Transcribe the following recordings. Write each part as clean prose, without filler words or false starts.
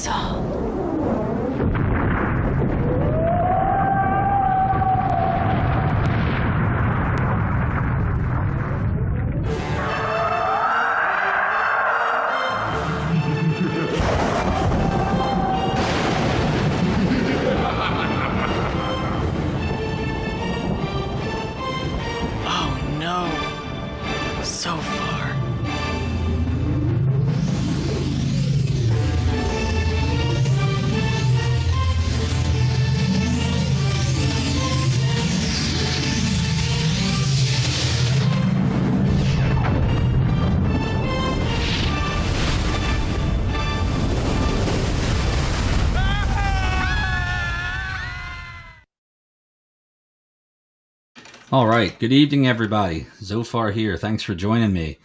saw. Oh no. Zophar. All right. Good evening, everybody. Zophar here. Thanks for joining me.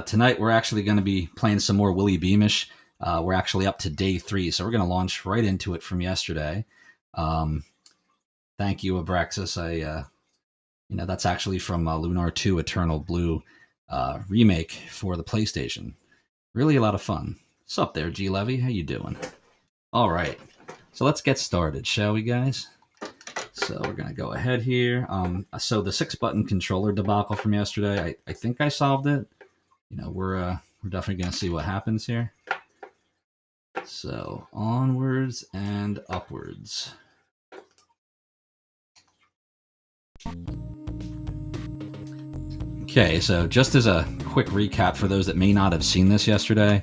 Tonight, we're actually going to be playing some more Willy Beamish. We're actually up to day 3, so we're going to launch right into it from yesterday. Thank you, Abraxas. That's actually from Lunar 2 Eternal Blue remake for the PlayStation. Really a lot of fun. What's up there, G Levy? How you doing? All right. So let's get started, shall we, guys? So we're going to go ahead here. So the 6-button controller debacle from yesterday, I think I solved it. We're definitely going to see what happens here. So onwards and upwards. Okay, so just as a quick recap for those that may not have seen this yesterday,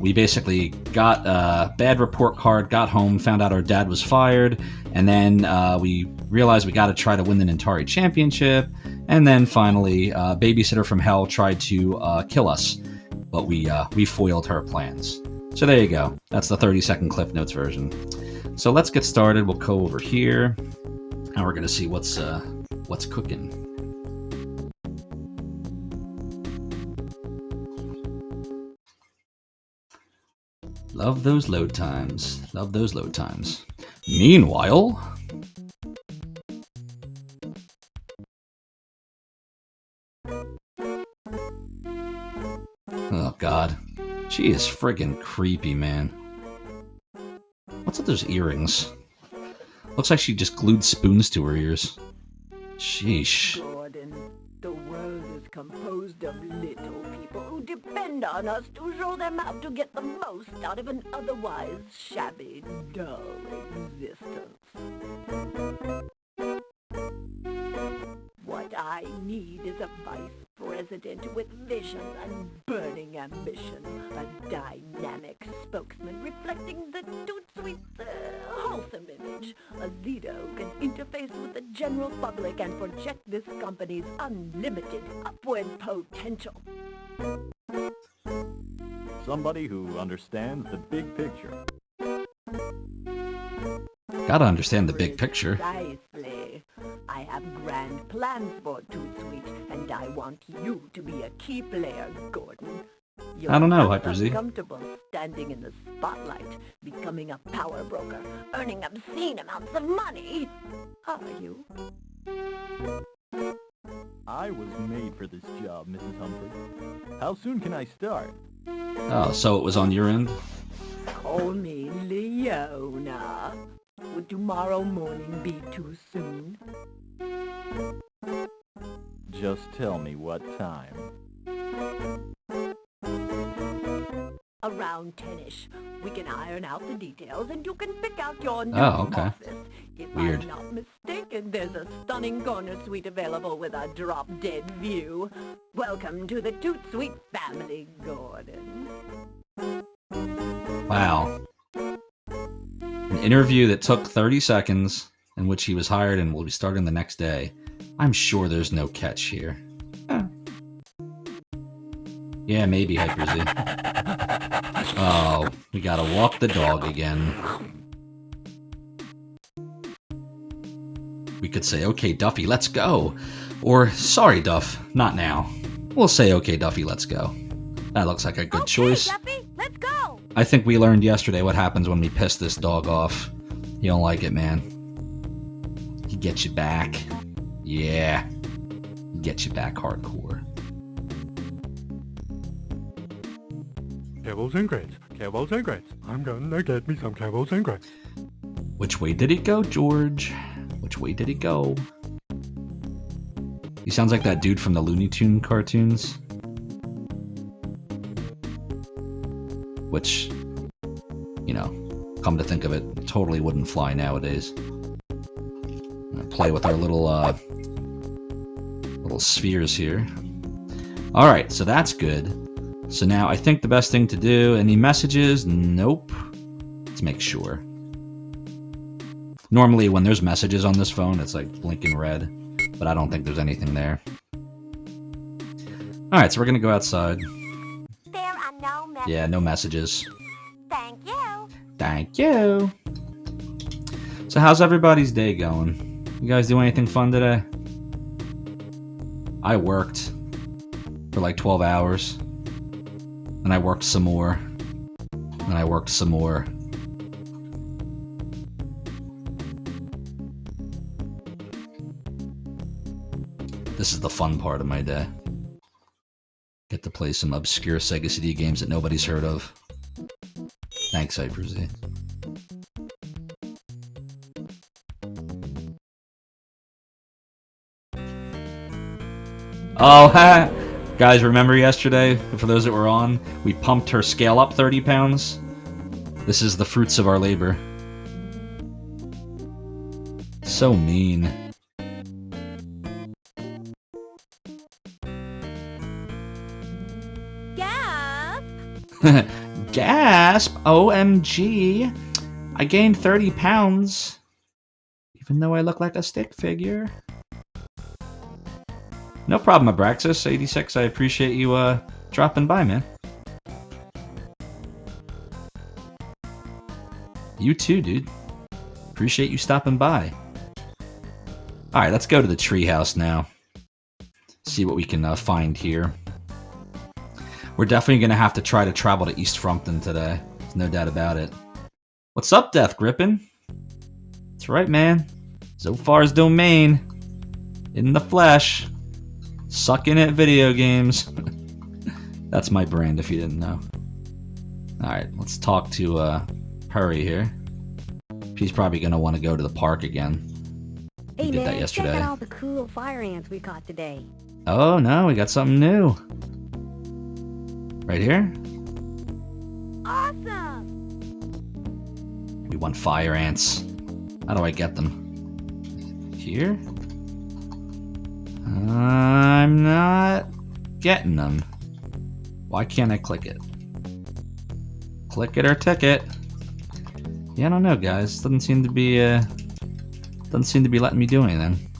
we basically got a bad report card, got home, found out our dad was fired, and then we realized we got to try to win the Nintari Championship, and then finally, Babysitter from Hell tried to kill us, but we foiled her plans. So there you go. That's the 30-second Cliff Notes version. So let's get started. We'll go over here, and we're going to see what's cooking. Love those load times. Love those load times. Meanwhile... Oh, God. She is friggin' creepy, man. What's with those earrings? Looks like she just glued spoons to her ears. Sheesh. Gordon, the world is composed of little people who depend on us to show them how to get the most out of an otherwise shabby, dull existence. What I need is a vice president with vision and burning ambition, a dynamic spokesman reflecting the Toot Sweet's wholesome image, a leader who can interface with the general public and project this company's unlimited upward potential. Somebody who understands the big picture. Gotta understand the big picture. Precisely. I have grand plans for Toot Sweet, and I want you to be a key player, Gordon. You're I don't know, not Hyper Z. comfortable standing in the spotlight, becoming a power broker, earning obscene amounts of money. Are you? I was made for this job, Mrs. Humphrey. How soon can I start? Oh, so it was on your end? Call me Leona. Would tomorrow morning be too soon? Just tell me what time. Around 10ish. We can iron out the details and you can pick out your new okay. office. If Weird. I'm not mistaken, there's a stunning corner suite available with a drop-dead view. Welcome to the Toot Sweet family, Gordon. Wow. An interview that took 30 seconds, in which he was hired and will be starting the next day. I'm sure there's no catch here. Yeah, maybe, Hyper Z. Oh, we gotta walk the dog again. We could say, okay, Duffy, let's go. Or, sorry, Duff, not now. We'll say, okay, Duffy, let's go. That looks like a good choice. Duffy, let's go! I think we learned yesterday what happens when we piss this dog off. You don't like it, man. He gets you back. Yeah. He gets you back hardcore. Kibbles and grits. Kibbles and grits. I'm gonna get me some kibbles and grits. Which way did it go, George? Which way did it go? He sounds like that dude from the Looney Tune cartoons. Which, you know, come to think of it, totally wouldn't fly nowadays. Play with our little spheres here. Alright, so that's good. So now I think the best thing to do, any messages? Nope. Let's make sure. Normally when there's messages on this phone, it's like blinking red, but I don't think there's anything there. Alright, so we're gonna go outside. There are no messages. Yeah, no messages. Thank you. Thank you. So how's everybody's day going? You guys do anything fun today? I worked for like 12 hours. And I worked some more. And I worked some more. This is the fun part of my day. Get to play some obscure Sega CD games that nobody's heard of. Thanks, Hyper Z. Oh, ha! Guys, remember yesterday, for those that were on, we pumped her scale up 30 pounds? This is the fruits of our labor. So mean. Gasp! Gasp! OMG! I gained 30 pounds. Even though I look like a stick figure. No problem, Abraxas86. I appreciate you dropping by, man. You too, dude. Appreciate you stopping by. Alright, let's go to the treehouse now. See what we can find here. We're definitely going to have to try to travel to East Frumpton today. There's no doubt about it. What's up, Death Grippin? That's right, man. Zophar's domain. In the flesh. Sucking at video games. That's my brand, if you didn't know. Alright, let's talk to Perry here. He's probably going to want to go to the park again. Hey, did man, that yesterday. check out all the cool fire ants we caught today. Oh, no, we got something new. Right here? Awesome! We want fire ants. How do I get them? Here? I'm not getting them. Why can't I click it? Click it or ticket. Yeah, I don't know, guys. Doesn't seem to be letting me do anything.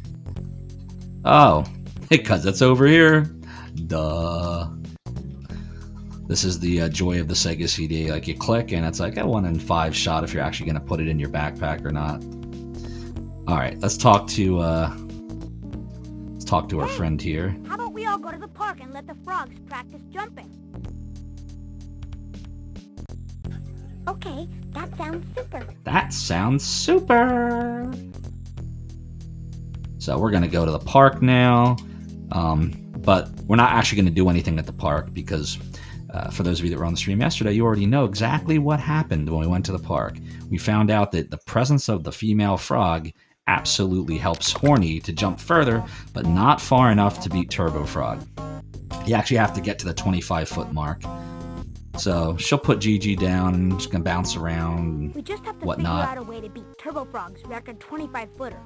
Oh, because it's over here. Duh. This is the joy of the Sega CD. Like, you click and it's like a 1 in 5 shot if you're actually going to put it in your backpack or not. Alright, let's talk to our friend here. How about we all go to the park and let the frogs practice jumping? Okay, that sounds super. That sounds super! So we're going to go to the park now. But we're not actually going to do anything at the park because for those of you that were on the stream yesterday, you already know exactly what happened when we went to the park. We found out that the presence of the female frog absolutely helps Horny to jump further, but not far enough to beat Turbo Frog. You actually have to get to the 25-foot mark. So she'll put Gigi down and just gonna bounce around We just have to whatnot. figure out a way to beat Turbo Frog's record 25-footer.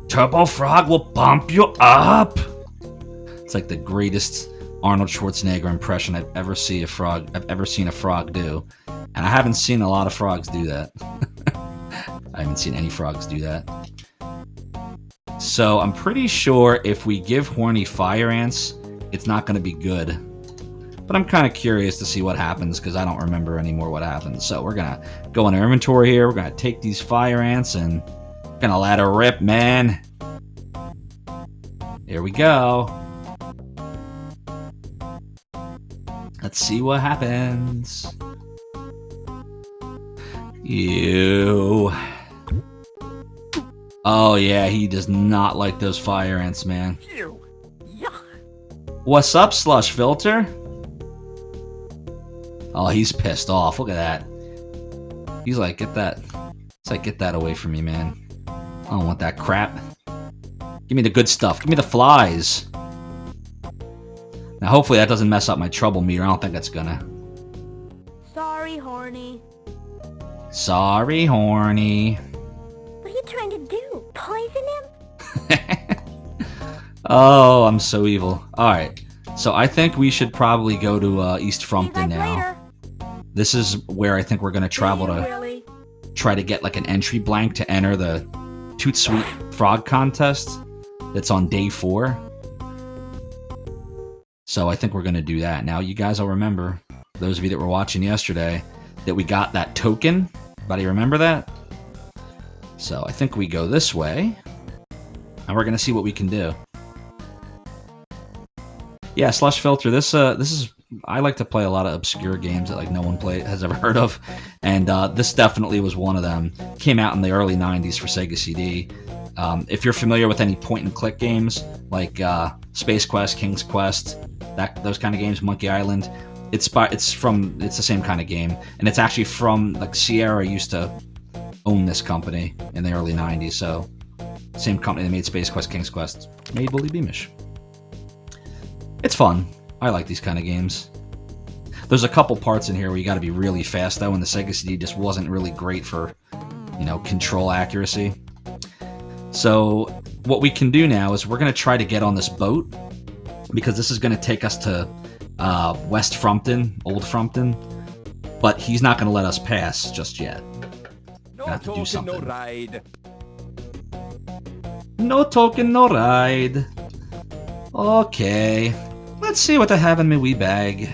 Turbo Frog will bump you up! It's like the greatest Arnold Schwarzenegger impression I've ever seen a frog do. And I haven't seen a lot of frogs do that. I haven't seen any frogs do that. So I'm pretty sure if we give Horny fire ants, it's not going to be good. But I'm kind of curious to see what happens because I don't remember anymore what happens. So we're going to go in our inventory here. We're going to take these fire ants and going to let her rip, man. Here we go. Let's see what happens. Ew. Oh yeah, he does not like those fire ants, man. Ew. Yuck. What's up, Slush Filter? Oh, he's pissed off. Look at that. He's like, get that. It's like, get that away from me, man. I don't want that crap. Give me the good stuff. Give me the flies. Now, hopefully that doesn't mess up my trouble meter. I don't think that's gonna. Sorry, Horny. Sorry, Horny. What are you trying to do? Poison him? Oh, I'm so evil. Alright. So I think we should probably go to East Frumpton now. Later. This is where I think we're going to travel to Willy. try to get like an entry blank to enter the Toot Sweet Frog Contest that's on day 4. So I think we're going to do that. Now, you guys will remember, those of you that were watching yesterday, that we got that token. Anybody remember that? So I think we go this way, and we're going to see what we can do. Yeah, Slush Filter, this is... I like to play a lot of obscure games that like no one has ever heard of, and this definitely was one of them. Came out in the early 90s for Sega CD. If you're familiar with any point-and-click games, like Space Quest, King's Quest, those kind of games, Monkey Island, it's the same kind of game, and it's actually from, like, Sierra used to own this company in the early 90s, so same company that made Space Quest, King's Quest, made Willy Beamish. It's fun. I like these kind of games. There's a couple parts in here where you got to be really fast, though, and the Sega CD just wasn't really great for, control accuracy. So what we can do now is we're going to try to get on this boat, because this is going to take us to West Frumpton, Old Frumpton, but he's not going to let us pass just yet. No have to do token, something. no ride. No token, no ride. Okay. Let's see what I have in my wee bag.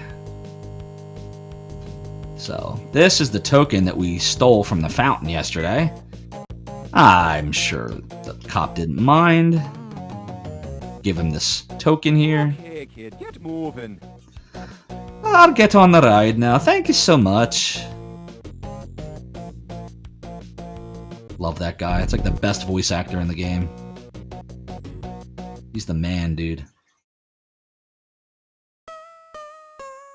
So, this is the token that we stole from the fountain yesterday. I'm sure the cop didn't mind. Give him this token here. Okay, kid, get moving. I'll get on the ride now. Thank you so much. Love that guy. It's like the best voice actor in the game. He's the man, dude.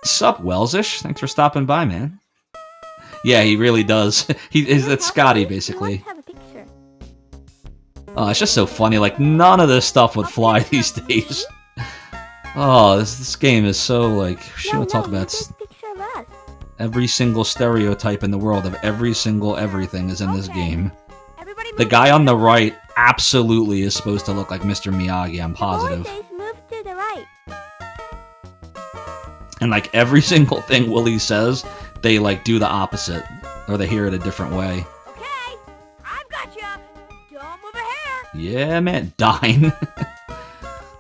Sup, Wellsish? Thanks for stopping by, man. Yeah, he really does. It's Scotty, basically. Have a picture. Oh, it's just so funny. Like, none of this stuff would fly these days. Oh, this game is so, like... Should we talk about... This picture of us. Every single stereotype in the world of every single everything is in this game. Everybody The move guy to on the right absolutely is supposed to look like Mr. Miyagi, I'm The positive. boy says move to the right. And like every single thing Willy says, they like do the opposite. Or they hear it a different way. Okay, I've got you. Don't move a hair. Yeah, man. Dine.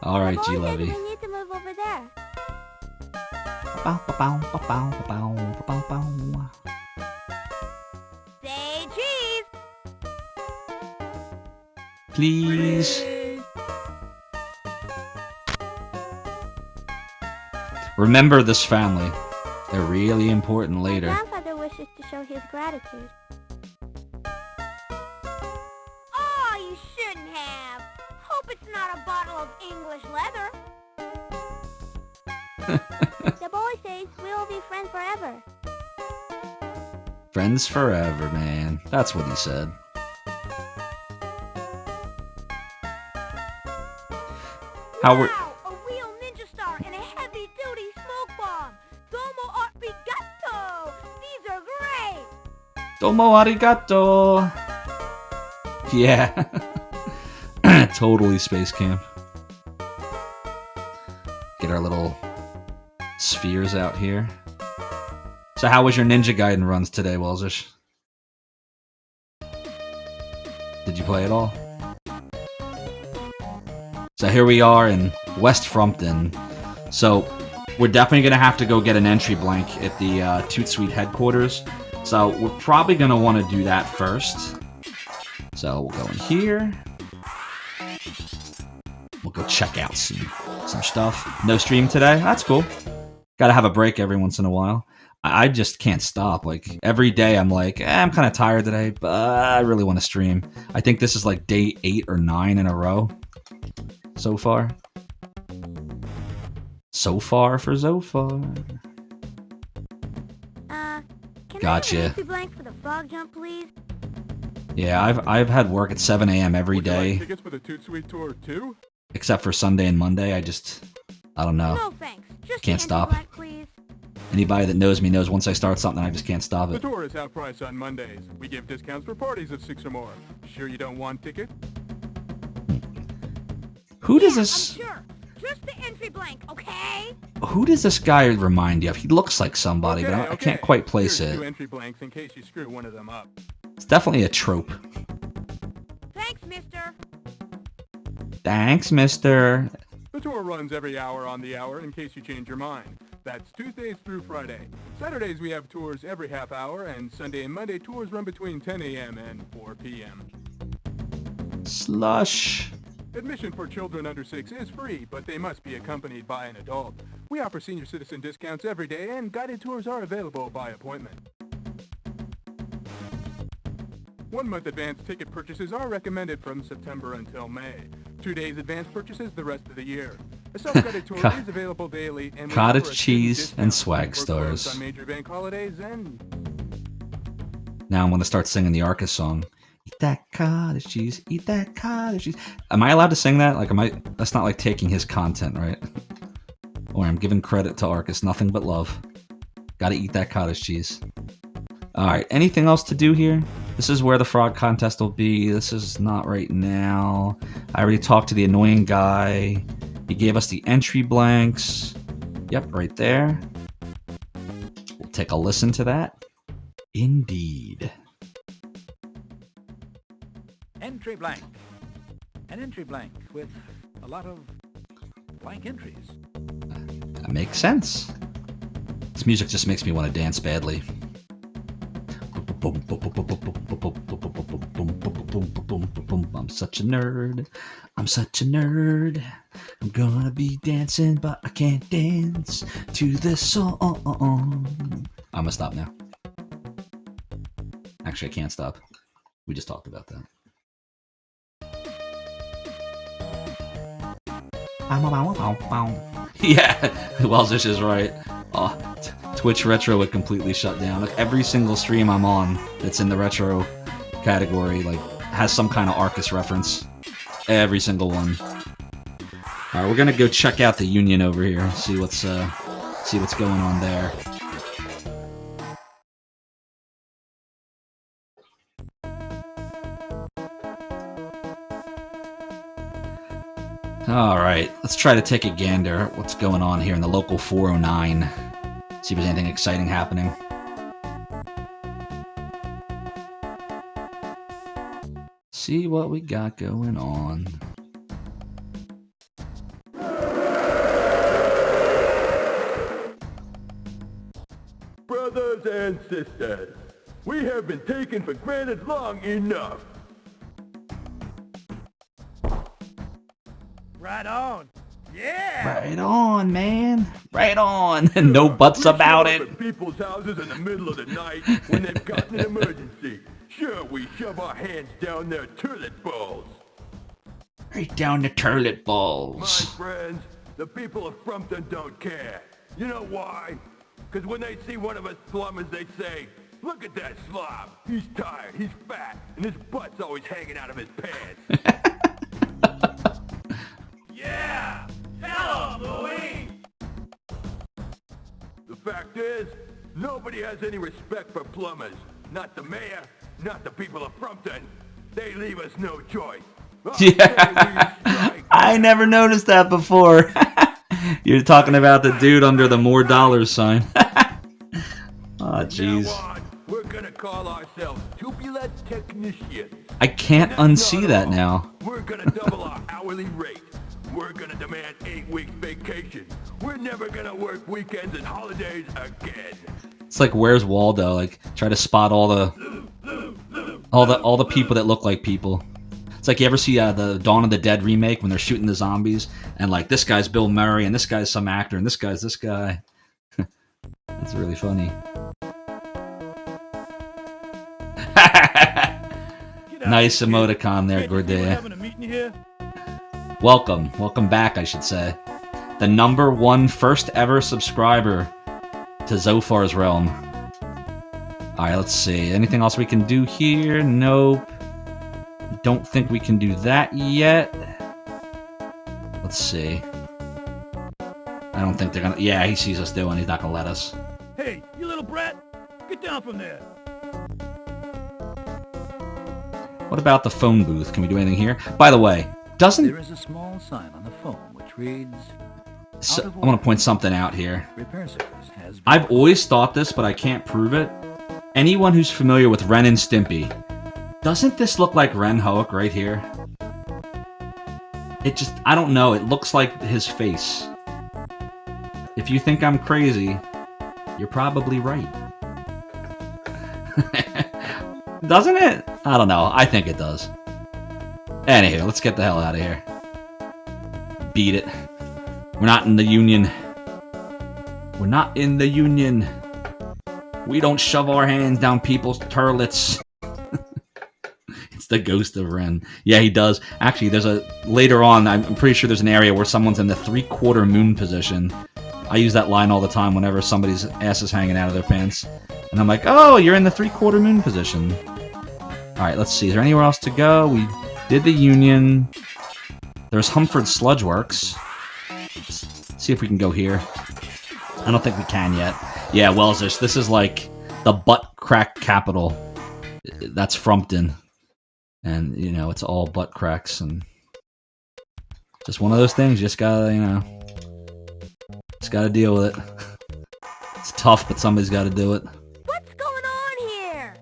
Alright, The G boy says Levy. we need to move over there. Say cheese. Please. Remember this family. They're really important My later. grandfather wishes to show his gratitude. Oh, you shouldn't have. Hope it's not a bottle of English leather. The boy says we'll be friends forever. Friends forever, man. That's what he said. How we're... Wow, a real ninja star and a heavy-duty smoke bomb. Domo arigato. These are great. Domo arigato! Yeah. Totally Space Camp. Get our little spheres out here. So how was your Ninja Gaiden runs today, Wellsish? Did you play it all? So here we are in West Frumpton. So we're definitely going to have to go get an entry blank at the Toot Sweet headquarters. So we're probably going to want to do that first. So we'll go in here. We'll go check out some stuff. No stream today? That's cool. Gotta have a break every once in a while. I just can't stop. Like, every day I'm like, I'm kind of tired today, but I really want to stream. I think this is like day 8 or 9 in a row so far. So far for Zophar. Can I Gotcha. have an entry blank for the frog jump, please? Yeah, I've had work at 7 a.m. every Would you like day, tickets for the Toot Sweet Tour too? except for Sunday and Monday. I don't know. No, thanks. Just Can't the stop. entry blank, please. Anybody that knows me knows once I start something, I just can't stop The it. tour is half price on Mondays. We give discounts for parties of 6 or more. Sure you don't want ticket? Who does Yeah, this? I'm sure. Just the entry blank, okay? Who does this guy remind you of? He looks like somebody, but I can't quite place Here's it. 2 entry blanks in case you screw one of them up. It's definitely a trope. Thanks, mister. Thanks, mister. The tour runs every hour on the hour in case you change your mind. That's Tuesdays through Friday. Saturdays we have tours every half hour, and Sunday and Monday tours run between 10 a.m. and 4 p.m. Slush. Admission for children under 6 is free, but they must be accompanied by an adult. We offer senior citizen discounts every day, and guided tours are available by appointment. 1 month advance ticket purchases are recommended from September until May. 2 days advance purchases the rest of the year. A self-guided tour is available daily, and we Cottage offer a cheese student and discount. swag We're closed stars. on major bank holidays and Now I'm gonna start singing the Arcus song. Eat that cottage cheese, eat that cottage cheese. Am I allowed to sing that? That's not like taking his content, right? Or I'm giving credit to Arcus. Nothing but love. Gotta eat that cottage cheese. Alright, anything else to do here? This is where the frog contest will be. This is not right now. I already talked to the annoying guy. He gave us the entry blanks. Yep, right there. We'll take a listen to that. Indeed. Entry blank. An entry blank with a lot of blank entries. That makes sense. This music just makes me want to dance badly. I'm such a nerd. I'm such a nerd. I'm gonna be dancing, but I can't dance to this song. I'm gonna stop now. Actually, I can't stop. We just talked about that. Yeah, Welzish is right. Oh, Twitch Retro would completely shut down. Like every single stream I'm on that's in the retro category, like has some kind of Arcus reference. Every single one. All right, we're gonna go check out the Union over here. See what's going on there. Alright, let's try to take a gander at what's going on here in the local 409. See if there's anything exciting happening. See what we got going on. Brothers and sisters, we have been taken for granted long enough. Right on. Yeah. Right on, man. Right on. No buts about We show it. up at people's houses in the middle of the night when they've got an emergency. Sure, we shove our hands down their toilet bowls. Right down the toilet My balls. friends, the people of Frumpton don't care. You know why? Because when they see one of us plumbers, they say, "Look at that slob. He's tired, he's fat, and his butt's always hanging out of his pants." Yeah. Tell 'em, Louie. The fact is, nobody has any respect for plumbers. Not the mayor, not the people of Frumpton. They leave us no choice. I say we strike. I never noticed that before. You're talking about the dude under the more dollars sign. Oh, jeez. Now on, we're gonna call ourselves tubular technicians. I can't unsee that now. We're gonna double our hourly rate. We're gonna demand 8 weeks vacation. We're never gonna work weekends and holidays again. It's like Where's Waldo? Like try to spot all the people that look like people. It's like you ever see the Dawn of the Dead remake when they're shooting the zombies and like this guy's Bill Murray and this guy's some actor and this guy's this guy. That's really funny. Nice emoticon there, Gordea. Having a meeting here? Welcome back, I should say. The #1 first ever subscriber to Zophar's Realm. Alright, let's see. Anything else we can do here? Nope. Don't think we can do that yet. Let's see. I don't think they're gonna... Yeah, he sees us doing. He's not gonna let us. Hey, you little brat! Get down from there! What about the phone booth? Can we do anything here? By the way, doesn't... There is a small sign on the phone which reads... So, I want to point something out here. Repair service has been... I've always thought this, but I can't prove it. Anyone who's familiar with Ren and Stimpy, doesn't this look like Ren Hoek right here? It just... I don't know. It looks like his face. If you think I'm crazy, you're probably right. Doesn't it? I don't know. I think it does. Anywho, let's get the hell out of here. Beat it. We're not in the Union. We're not in the Union. We don't shove our hands down people's turlets. It's the ghost of Ren. Yeah, he does. Actually, there's a... Later on, I'm pretty sure there's an area where someone's in the 3/4 moon position. I use that line all the time whenever somebody's ass is hanging out of their pants. And I'm like, oh, you're in the 3/4 moon position. Alright, let's see. Is there anywhere else to go? We did the Union. There's Humford Sludge Works. Let's see if we can go here. I don't think we can yet. Yeah, well, this is like the butt crack capital. That's Frumpton. And, you know, it's all butt cracks. And just one of those things. You just gotta, you know... Just gotta deal with it. It's tough, but somebody's gotta do it. What's going on here?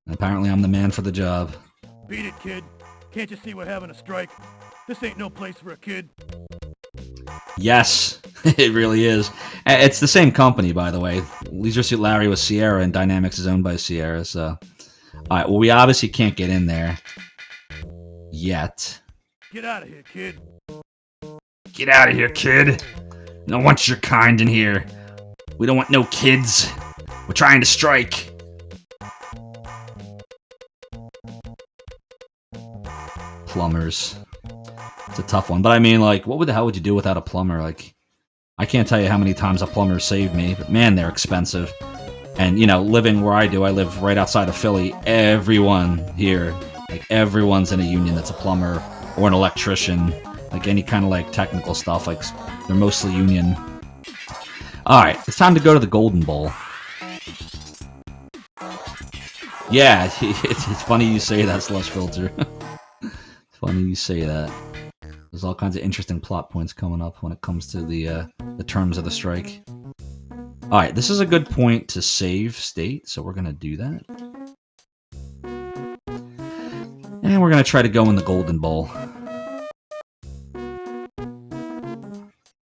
And apparently I'm the man for the job. Beat it, kid. Can't you see we're having a strike? This ain't no place for a kid. Yes, it really is. It's the same company, by the way. Leisure Suit Larry was Sierra, and Dynamics is owned by Sierra, so... Alright, well, we obviously can't get in there. Yet. Get out of here, kid. Get out of here, kid! No one wants your kind in here. We don't want no kids. We're trying to strike. Plumbers. It's a tough one. But I mean, like, what the hell would you do without a plumber? Like, I can't tell you how many times a plumber saved me, but man, they're expensive. And, you know, living where I do, I live right outside of Philly. Everyone here, like, everyone's in a union that's a plumber or an electrician. Like, any kind of, like, technical stuff. Like, they're mostly union. Alright, it's time to go to the Golden Bowl. Yeah, it's funny you say that, Slush Filter. It's funny you say that. There's all kinds of interesting plot points coming up when it comes to the terms of the strike. Alright, this is a good point to save state, so we're going to do that. And we're going to try to go in the Golden Bowl.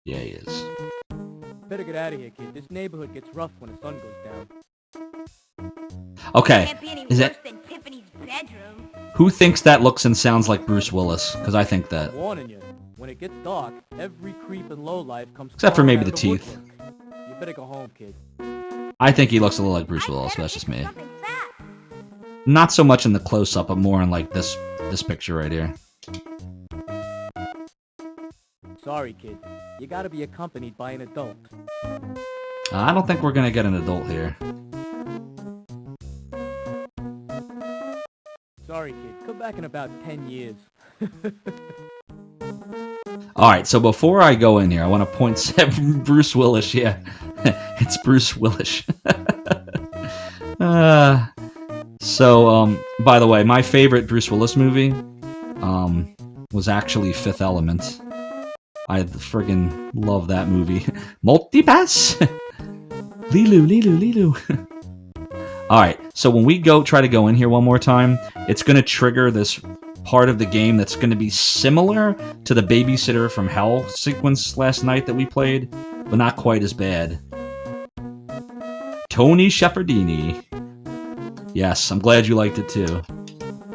Yeah, he is. Better get out of here, kid. This neighborhood gets rough when the sun goes down. Okay, Can't be any is worse it... than Tiffany's bedroom. Who thinks that looks and sounds like Bruce Willis? Because I think that. Warning you, when it gets dark, every creep and lowlife comes Except for maybe crawling the out of teeth. woodwork. You better go home, kid. I think he looks a little like Bruce Willis, but that's just me. Not so much in the close-up, but more in like this picture right here. Sorry, kid. You gotta be accompanied by an adult. I don't think we're gonna get an adult here. Sorry, kid. Come back in about 10 years. Alright, so before I go in here, I want to point Bruce Willis, yeah. It's Bruce Willis. By the way, my favorite Bruce Willis movie was actually Fifth Element. I friggin' love that movie. Multipass! Lilu. Alright, so when we try to go in here one more time, it's going to trigger this part of the game that's going to be similar to the Babysitter from Hell sequence last night that we played, but not quite as bad. Tony Shepardini. Yes, I'm glad you liked it too.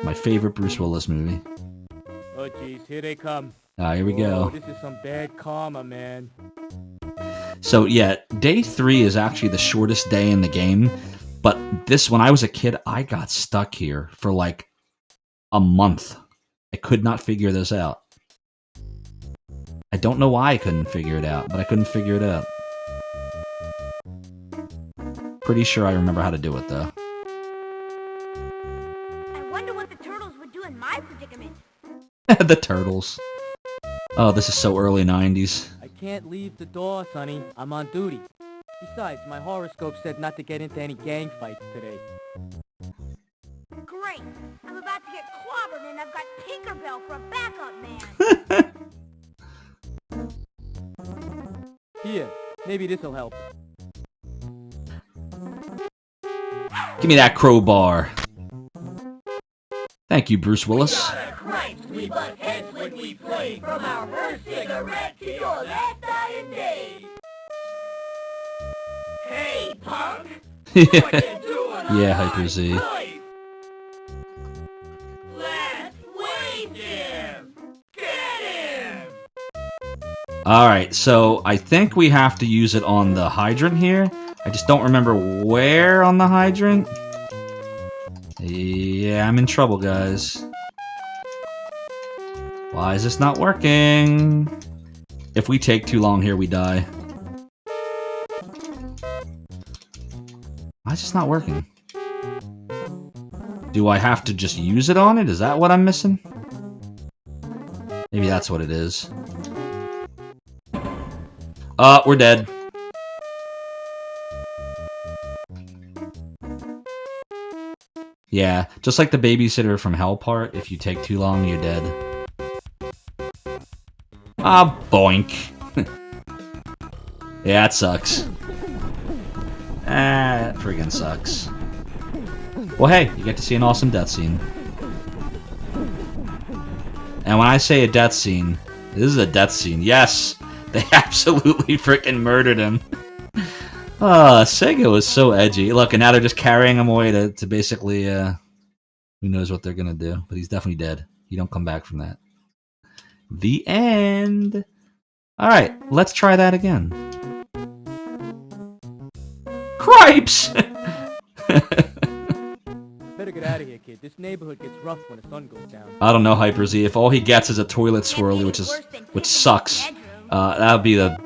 My favorite Bruce Willis movie. Oh, jeez, here they come. Here we go. This is some bad karma, man. So, yeah, day 3 is actually the shortest day in the game, but when I was a kid, I got stuck here for like a month. I could not figure this out. I don't know why I couldn't figure it out, but I couldn't figure it out. Pretty sure I remember how to do it, though. I wonder what the turtles would do in my predicament. The turtles. Oh, this is so early 90s. I can't leave the door, Sonny. I'm on duty. Besides, my horoscope said not to get into any gang fights today. Great. I'm about to get clobbered and I've got Tinkerbell for a backup man. Here, maybe this'll help. Give me that crowbar. Thank you, Bruce Willis. We butt heads when we play, from our first cigarette to your last dying day. Hey, punk! What you doing on Yeah, Hyper Z. life? Let's waste him! Get him! Alright, so I think we have to use it on the hydrant here. I just don't remember where on the hydrant. Yeah, I'm in trouble, guys. Why is this not working? If we take too long here, we die. Why is this not working? Do I have to just use it on it? Is that what I'm missing? Maybe that's what it is. We're dead. Yeah, just like the babysitter from Hell part, if you take too long, you're dead. Ah, boink. Yeah, that sucks. Ah, that friggin' sucks. Well, hey, you get to see an awesome death scene. And when I say a death scene, this is a death scene. Yes, they absolutely frickin' murdered him. Sega was so edgy. Look, and now they're just carrying him away to basically, who knows what they're gonna do. But he's definitely dead. You don't come back from that. The end. Alright, let's try that again. Cripes! Better get out of here, kid. This neighborhood gets rough when the sun goes down. I don't know, Hyper Z. If all he gets is a toilet swirly, which sucks, that would be the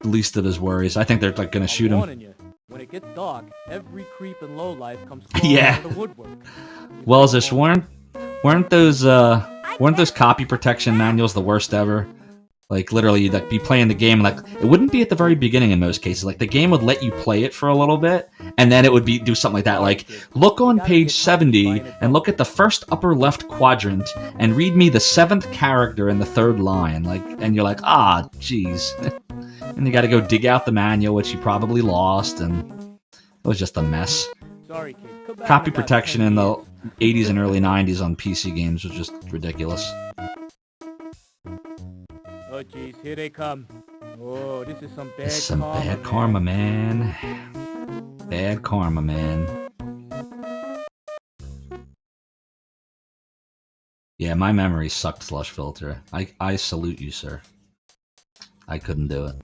least of his worries. I think they're like gonna shoot him. Warning you, when it gets dark, every creep and lowlife comes crawling Yeah. out of the woodwork. Well, this weren't those copy protection manuals the worst ever? Like literally, you'd like be playing the game, like it wouldn't be at the very beginning in most cases. Like the game would let you play it for a little bit, and then it would do something like that. Like look on page 70 and look at the first upper left quadrant and read me the 7th character in the 3rd line. Like, and you're like, ah, jeez. And you got to go dig out the manual, which you probably lost, and it was just a mess. Sorry, kid. Come back Copy in about protection 10 in the years. 80s and early 90s on PC games was just ridiculous. Oh, jeez, here they come. Oh, this is some bad This is some karma, bad karma, man. Bad karma, man. Yeah, my memory sucked, Slush Filter. I salute you, sir. I couldn't do it.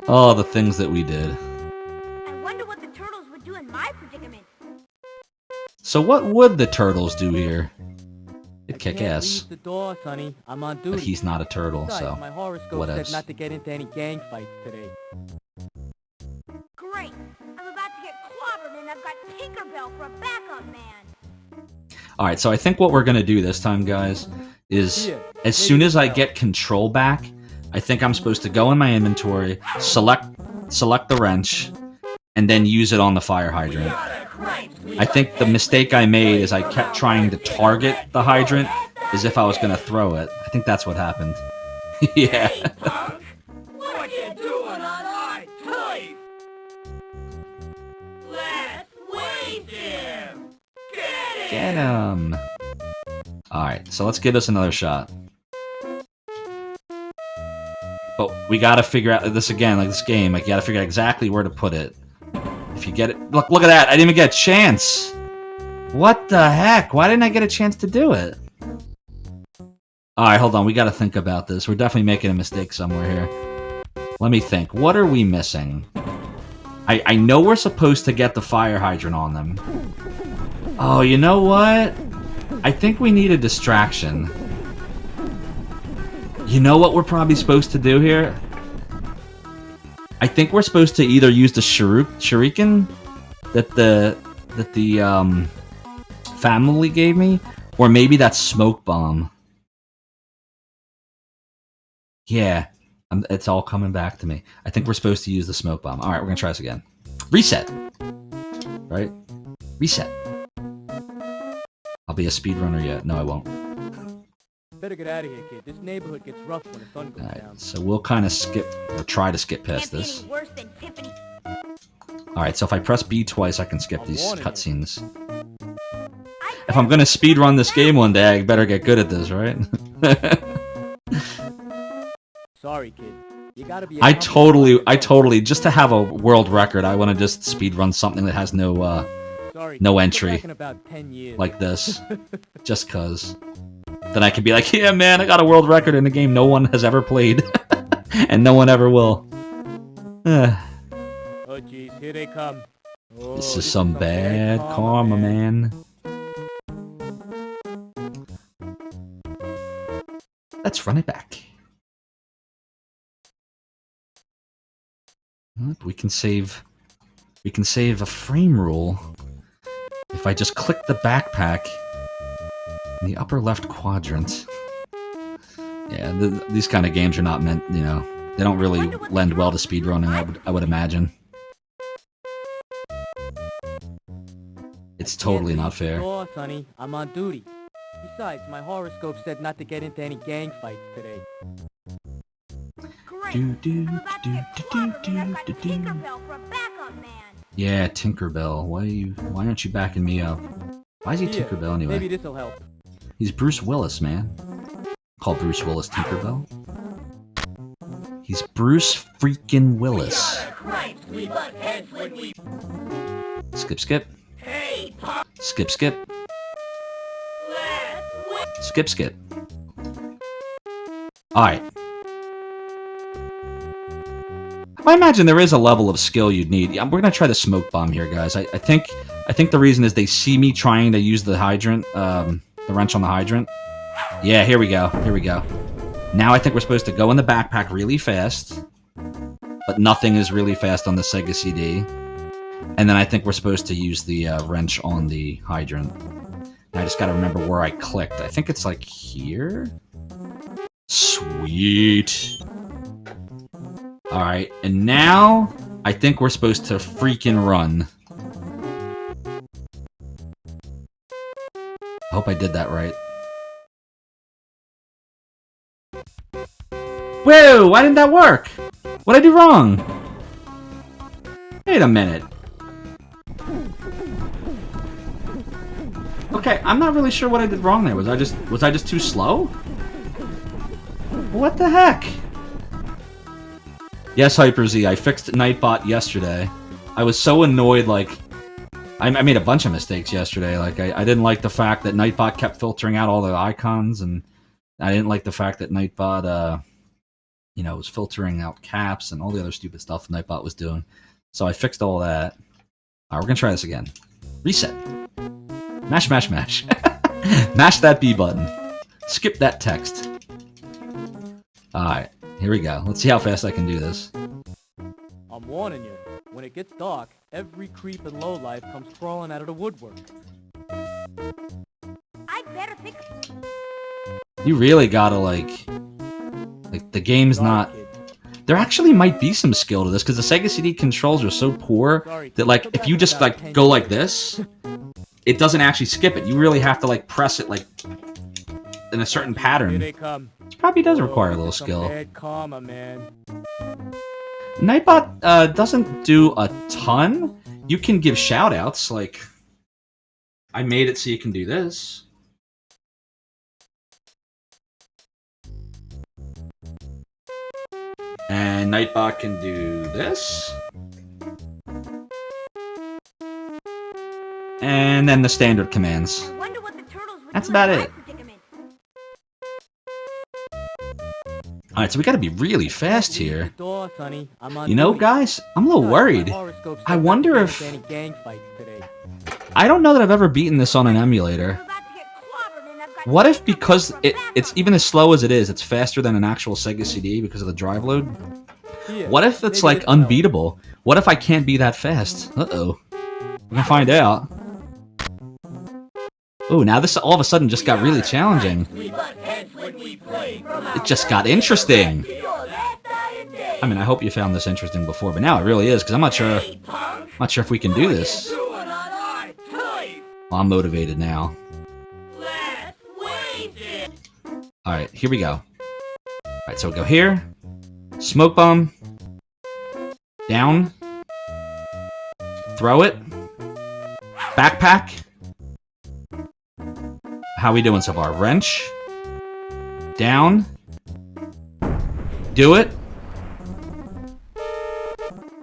Oh, the things that we did. I wonder what the turtles would do in my predicament. So what would the turtles do here? They'd kick Can't ass. leave the door, Sonny. I'm on duty. But he's not a turtle, Besides, so my horoscope what said else? not to get into any gang fights today. Great. I'm about to get clobbered and I've got Tinkerbell for a backup man. Alright, so I think what we're gonna do this time, guys, is as soon as I get control back, I think I'm supposed to go in my inventory, select the wrench, and then use it on the fire hydrant. I think the mistake I made is I kept trying to target the hydrant as if I was gonna throw it. I think that's what happened. Yeah. What you doing on our life? Let's waste him! Get him! Alright, so let's give this another shot. But we gotta figure out this again, like this game, like you gotta figure out exactly where to put it. If you get it, look at that! I didn't even get a chance! What the heck? Why didn't I get a chance to do it? Alright, hold on, we gotta think about this. We're definitely making a mistake somewhere here. Let me think. What are we missing? I know we're supposed to get the fire hydrant on them. Oh, you know what? I think we need a distraction. You know what we're probably supposed to do here? I think we're supposed to either use the shuriken that the family gave me, or maybe that smoke bomb. Yeah, it's all coming back to me. I think we're supposed to use the smoke bomb. All right, we're gonna try this again. Reset. Right? Reset. I'll be a speedrunner yet. No, I won't. Better get out of here, kid. This neighborhood gets rough when the sun goes down. So we'll kind of skip, or try to skip past this. Alright, so if I press B twice, I can skip these cutscenes. If I'm gonna speedrun this game one day, I better get good at this, right? Sorry, kid. You gotta be. I totally, just to have a world record, I want to just speedrun something that has no entry. About 10 years. Like this. Just cause. Then I can be like, yeah man, I got a world record in a game no one has ever played. And no one ever will. Oh jeez, here they come. Oh, this is some bad karma, man. Let's run it back. We can save a frame rule if I just click the backpack in the upper left quadrant. Yeah, these kind of games are not meant, you know, they don't really lend well to speedrunning, I would imagine. It's totally not fair. Oh, Sonny, I'm on duty. Besides, my horoscope said not to get into any gang fights today. Yeah, Tinkerbell. Why aren't you backing me up? Why is he Tinkerbell anyway? Maybe this'll help. He's Bruce Willis, man. Call Bruce Willis Tinkerbell. He's Bruce freaking Willis. Skip, skip. Skip, skip. Skip, skip. Alright. I imagine there is a level of skill you'd need. We're gonna try the smoke bomb here, guys. I think the reason is they see me trying to use the hydrant, the wrench on the hydrant. Yeah, here we go. Here we go. Now I think we're supposed to go in the backpack really fast, but nothing is really fast on the Sega CD. And then I think we're supposed to use the wrench on the hydrant. And I just gotta remember where I clicked. I think it's like here? Sweet. Alright, and now I think we're supposed to freaking run. I hope I did that right. Whoa! Why didn't that work? What'd I do wrong? Wait a minute. Okay, I'm not really sure what I did wrong there. Was I just too slow? What the heck? Yes, Hyper Z, I fixed Nightbot yesterday. I was so annoyed, like... I made a bunch of mistakes yesterday. Like, I didn't like the fact that Nightbot kept filtering out all the icons, and I didn't like the fact that Nightbot, you know, was filtering out caps and all the other stupid stuff Nightbot was doing. So I fixed all that. Alright, we're gonna try this again. Reset. Mash, mash, mash. Mash that B button. Skip that text. Alright, here we go. Let's see how fast I can do this. I'm warning you. When it gets dark, every creep and lowlife comes crawling out of the woodwork. I'd better fix... You really gotta, like, the game's not... There actually might be some skill to this, because the Sega CD controls are so poor that, like, if you just, like, go like this, it doesn't actually skip it. You really have to, like, press it, like, in a certain pattern. It probably does require a little skill. Bad karma, man. Nightbot doesn't do a ton. You can give shoutouts, like, I made it so you can do this. And Nightbot can do this. And then the standard commands. That's about it. Alright, so we gotta be really fast here. You know, guys, I'm a little worried. I wonder if... I don't know that I've ever beaten this on an emulator. What if because it's even as slow as it is, it's faster than an actual Sega CD because of the drive load? What if it's like unbeatable? What if I can't be that fast? Uh-oh. We're gonna find out. Ooh, now this all of a sudden just got really challenging. It just got interesting. I mean, I hope you found this interesting before, but now it really is, because I'm not sure if we can do this. Well, I'm motivated now. Alright, here we go. Alright, so go here. Smoke bomb. Down. Throw it. Backpack. How we doing so far? Wrench. Down. Do it.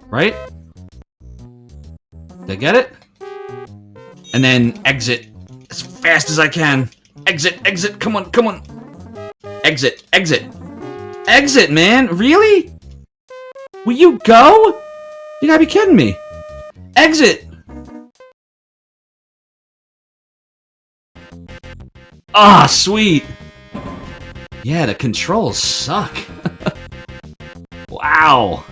Right? Did I get it? And then exit as fast as I can. Exit, exit, come on, come on. Exit, exit. Exit, man! Really? Will you go? You gotta be kidding me. Exit! Ah, sweet! Yeah, the controls suck. Wow!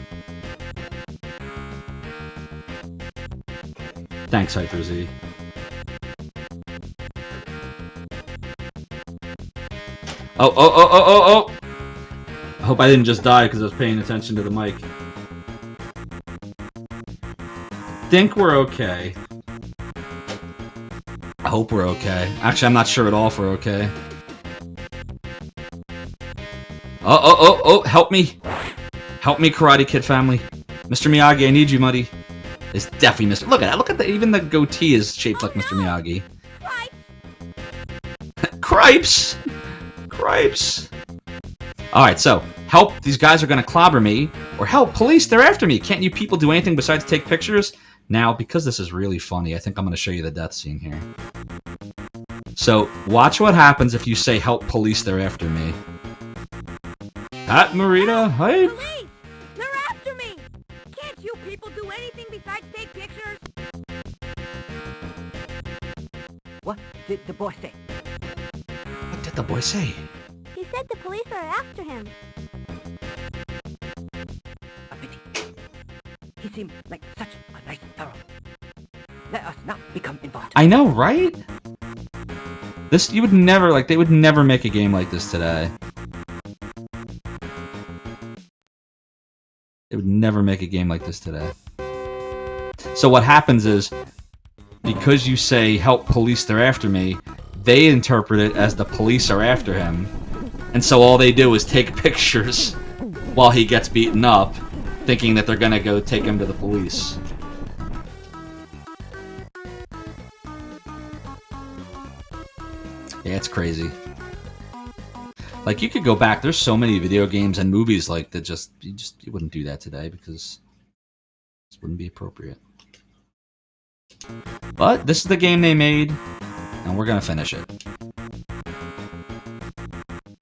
Thanks, Hyper Z. Oh, oh, oh, oh, oh, oh! I hope I didn't just die because I was paying attention to the mic. Think we're okay. I hope we're okay. Actually, I'm not sure at all if we're okay. Oh, oh, oh, oh, help me! Help me, Karate Kid family. Mr. Miyagi, I need you, buddy. It's definitely Mr. Look at that, look at that, even the goatee is shaped like Mr. Miyagi. Cripes! Cripes! Alright, so, help, these guys are gonna clobber me, or help, police, they're after me! Can't you people do anything besides take pictures? Now, because this is really funny, I think I'm gonna show you the death scene here. So, watch what happens if you say, help, police, they're after me. Pat Marita, hype! Police! They're after me! Can't you people do anything besides take pictures? What did the boy say? What did the boy say? He said the police are after him. A pity. He seemed like such a nice fellow. Let us not become involved. I know, right? This, you would never, like, they would never make a game like this today. They would never make a game like this today. So what happens is, because you say, help police, they're after me, they interpret it as the police are after him. And so all they do is take pictures while he gets beaten up, thinking that they're gonna go take him to the police. Yeah, it's crazy. Like, you could go back, there's so many video games and movies like that you wouldn't do that today because this wouldn't be appropriate. But this is the game they made, and we're gonna finish it.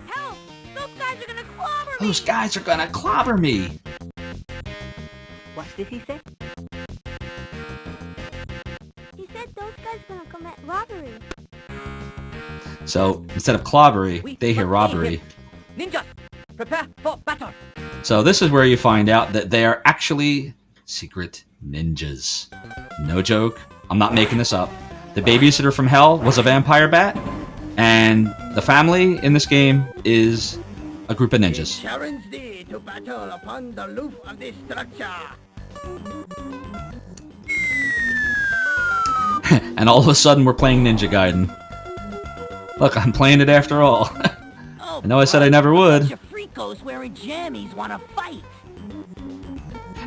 Help! Those guys are gonna clobber me! Those guys are gonna clobber me! What did he say? He said those guys are gonna commit robbery. So, instead of clobbery, they hear robbery. Ninjas, prepare for battle! So this is where you find out that they are actually secret ninjas. No joke. I'm not making this up. The babysitter from hell was a vampire bat, and the family in this game is a group of ninjas. Challenge thee to battle upon the roof of this structure. And all of a sudden we're playing Ninja Gaiden. Look, I'm playing it after all. Oh, I know I said I never would. Your freakos wearing jammies want to fight.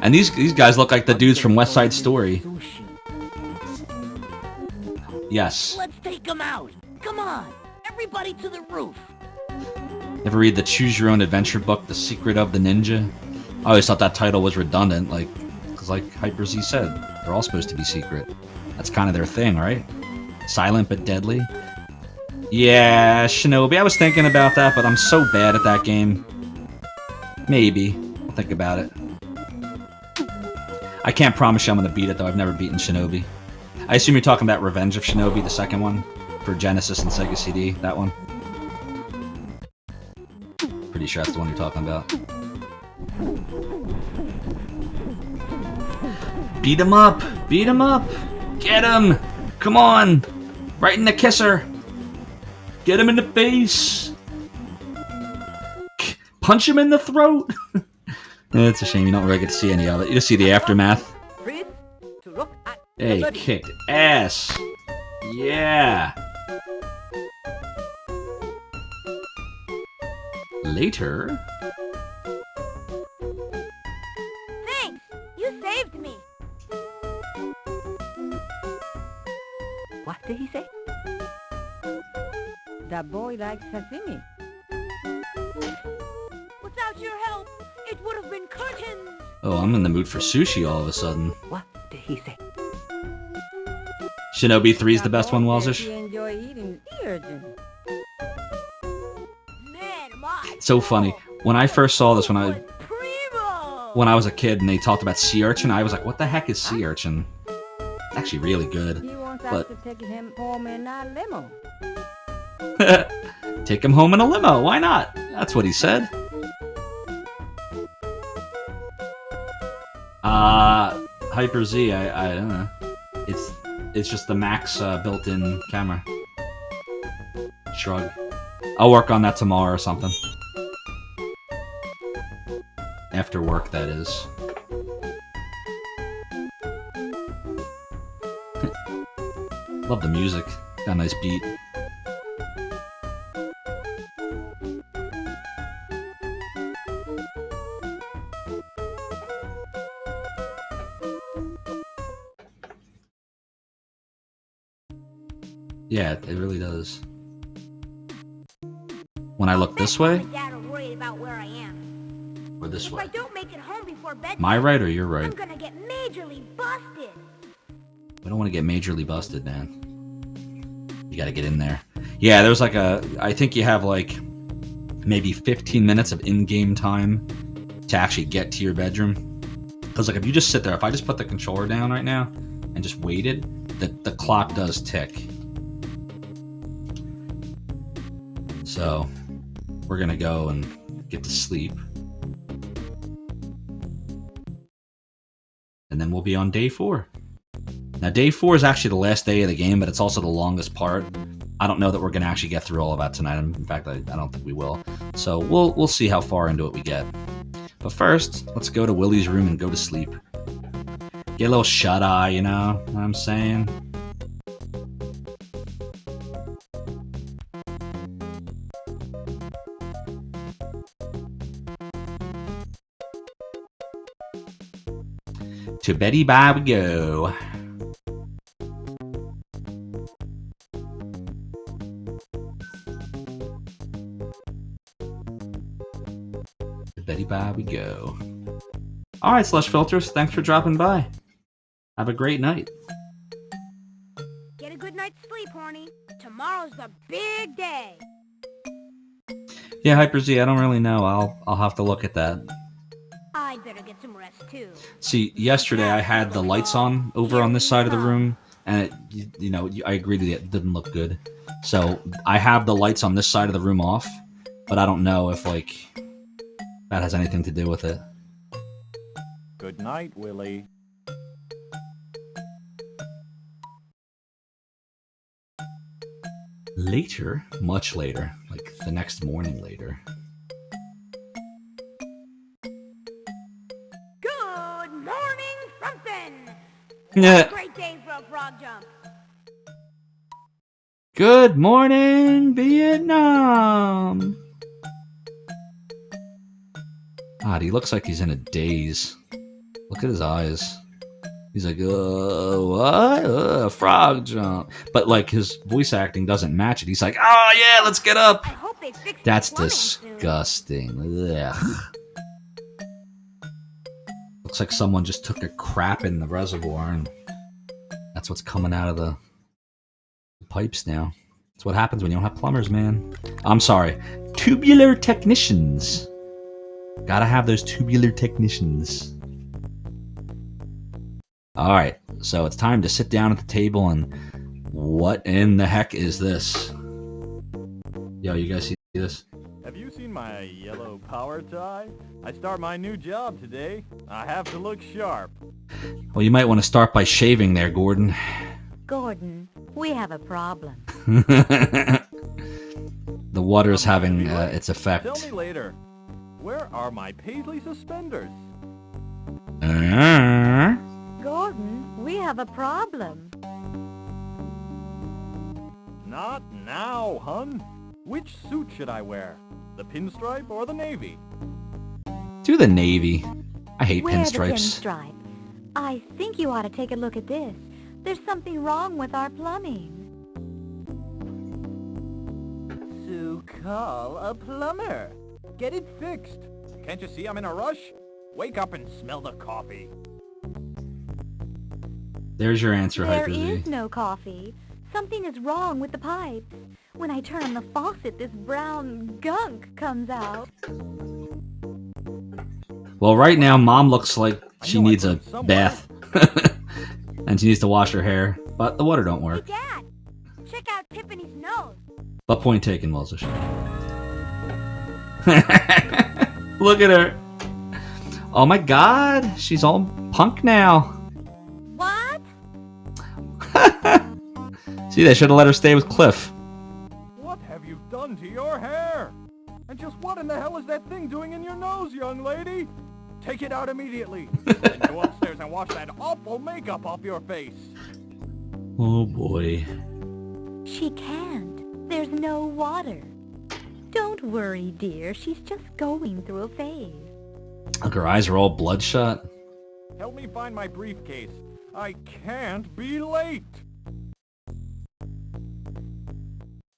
And these guys look like the dudes from West Side Story. Yes. Let's take them out. Come on, everybody to the roof. Ever read the Choose Your Own Adventure book, The Secret of the Ninja? I always thought that title was redundant, because like Hyper Z said, they're all supposed to be secret. That's kind of their thing, right? Silent but deadly. Yeah, Shinobi, I was thinking about that, but I'm so bad at that game. Maybe. I'll think about it. I can't promise you I'm gonna beat it, though. I've never beaten Shinobi. I assume you're talking about Revenge of Shinobi, the second one, for Genesis and Sega CD. That one. Pretty sure that's the one you're talking about. Beat him up! Beat him up! Get him! Come on! Right in the kisser! Get him in the face! Punch him in the throat! It's a shame you don't really get to see any of it. You just see the aftermath. Hey, kicked ass! Yeah! Later? Thanks! You saved me! What did he say? That boy likes sashimi. Without your help, it would have been curtains! Oh, I'm in the mood for sushi all of a sudden. What did he say? Shinobi 3's the best one, Welsish. You enjoy eating sea urchin. Man, my It's so funny. When I first saw this, when I primo! was a kid and they talked about sea urchin, I was like, what the heck is sea urchin? It's actually really good. He wants But- us to take him home in a limo. Take him home in a limo. Why not? That's what he said. Hyper Z, I don't know. It's just the max built-in camera. Shrug. I'll work on that tomorrow or something. After work, that is. Love the music. Got a nice beat. Yeah, it really does. When I look this way, Mom and Dad are worried about where I am. or this If way? I don't make it home before bedtime, My right or your right? I'm gonna get majorly busted. We don't want to get majorly busted, man. You gotta get in there. Yeah, there's like I think you have like maybe 15 minutes of in-game time to actually get to your bedroom. Because like if you just sit there, if I just put the controller down right now and just waited, the clock does tick. So we're gonna go and get to sleep. And then we'll be on day 4. Now, day 4 is actually the last day of the game, but it's also the longest part. I don't know that we're going to actually get through all of that tonight. In fact, I don't think we will. So we'll see how far into it we get. But first, let's go to Willy's room and go to sleep. Get a little shut-eye, you know what I'm saying? To Betty Bye we go. To Betty Bye we go. Alright, Slush Filters, thanks for dropping by. Have a great night. Get a good night's sleep, Horny. Tomorrow's the big day. Yeah, Hyper Z, I don't really know. I'll have to look at that. I'd better get some rest too. See, yesterday I had the lights on over on this side of the room, and I agree that it didn't look good. So I have the lights on this side of the room off, but I don't know if like that has anything to do with it. Good night, Willy. Later, much later, like the next morning later. Good morning, Frumpkin! Yeah. Great day for a frog jump. Good morning, Vietnam. God, he looks like he's in a daze. Look at his eyes. He's like, what? Frog jump. But, like, his voice acting doesn't match it. He's like, oh, yeah, let's get up. I hope they fix That's the plumbing soon. disgusting. Ugh. Looks like someone just took a crap in the reservoir, and that's what's coming out of the pipes now. That's what happens when you don't have plumbers, man. I'm sorry. Tubular technicians. Gotta have those tubular technicians. Alright, so it's time to sit down at the table and What in the heck is this? Yo, you guys see this? Have you seen my yellow power tie? I start my new job today. I have to look sharp. Well, you might want to start by shaving there, Gordon. Gordon, we have a problem. The water is having its effect. Tell me later. Where are my paisley suspenders? Gordon, we have a problem. Not now, hun. Which suit should I wear? The pinstripe or the navy? Do the navy. I hate Wear pinstripes. the pinstripe. I think you ought to take a look at this. There's something wrong with our plumbing. So call a plumber. Get it fixed. Can't you see I'm in a rush? Wake up and smell the coffee. There's your answer, There Hyper Z. is no coffee. Something is wrong with the pipes. When I turn on the faucet, this brown gunk comes out. Well, right now, Mom looks like she needs a bath. And she needs to wash her hair. But the water don't Hey, work. Dad, check out Tiffany's nose. But point taken, Moses. Look at her. Oh my god, she's all punk now. What? See, they should have let her stay with Cliff. What have you done to your hair? And just what in the hell is that thing doing in your nose, young lady? Take it out immediately. And go upstairs and wash that awful makeup off your face. Oh boy. She can't. There's no water. Don't worry, dear. She's just going through a phase. Look, her eyes are all bloodshot. Help me find my briefcase. I can't be late.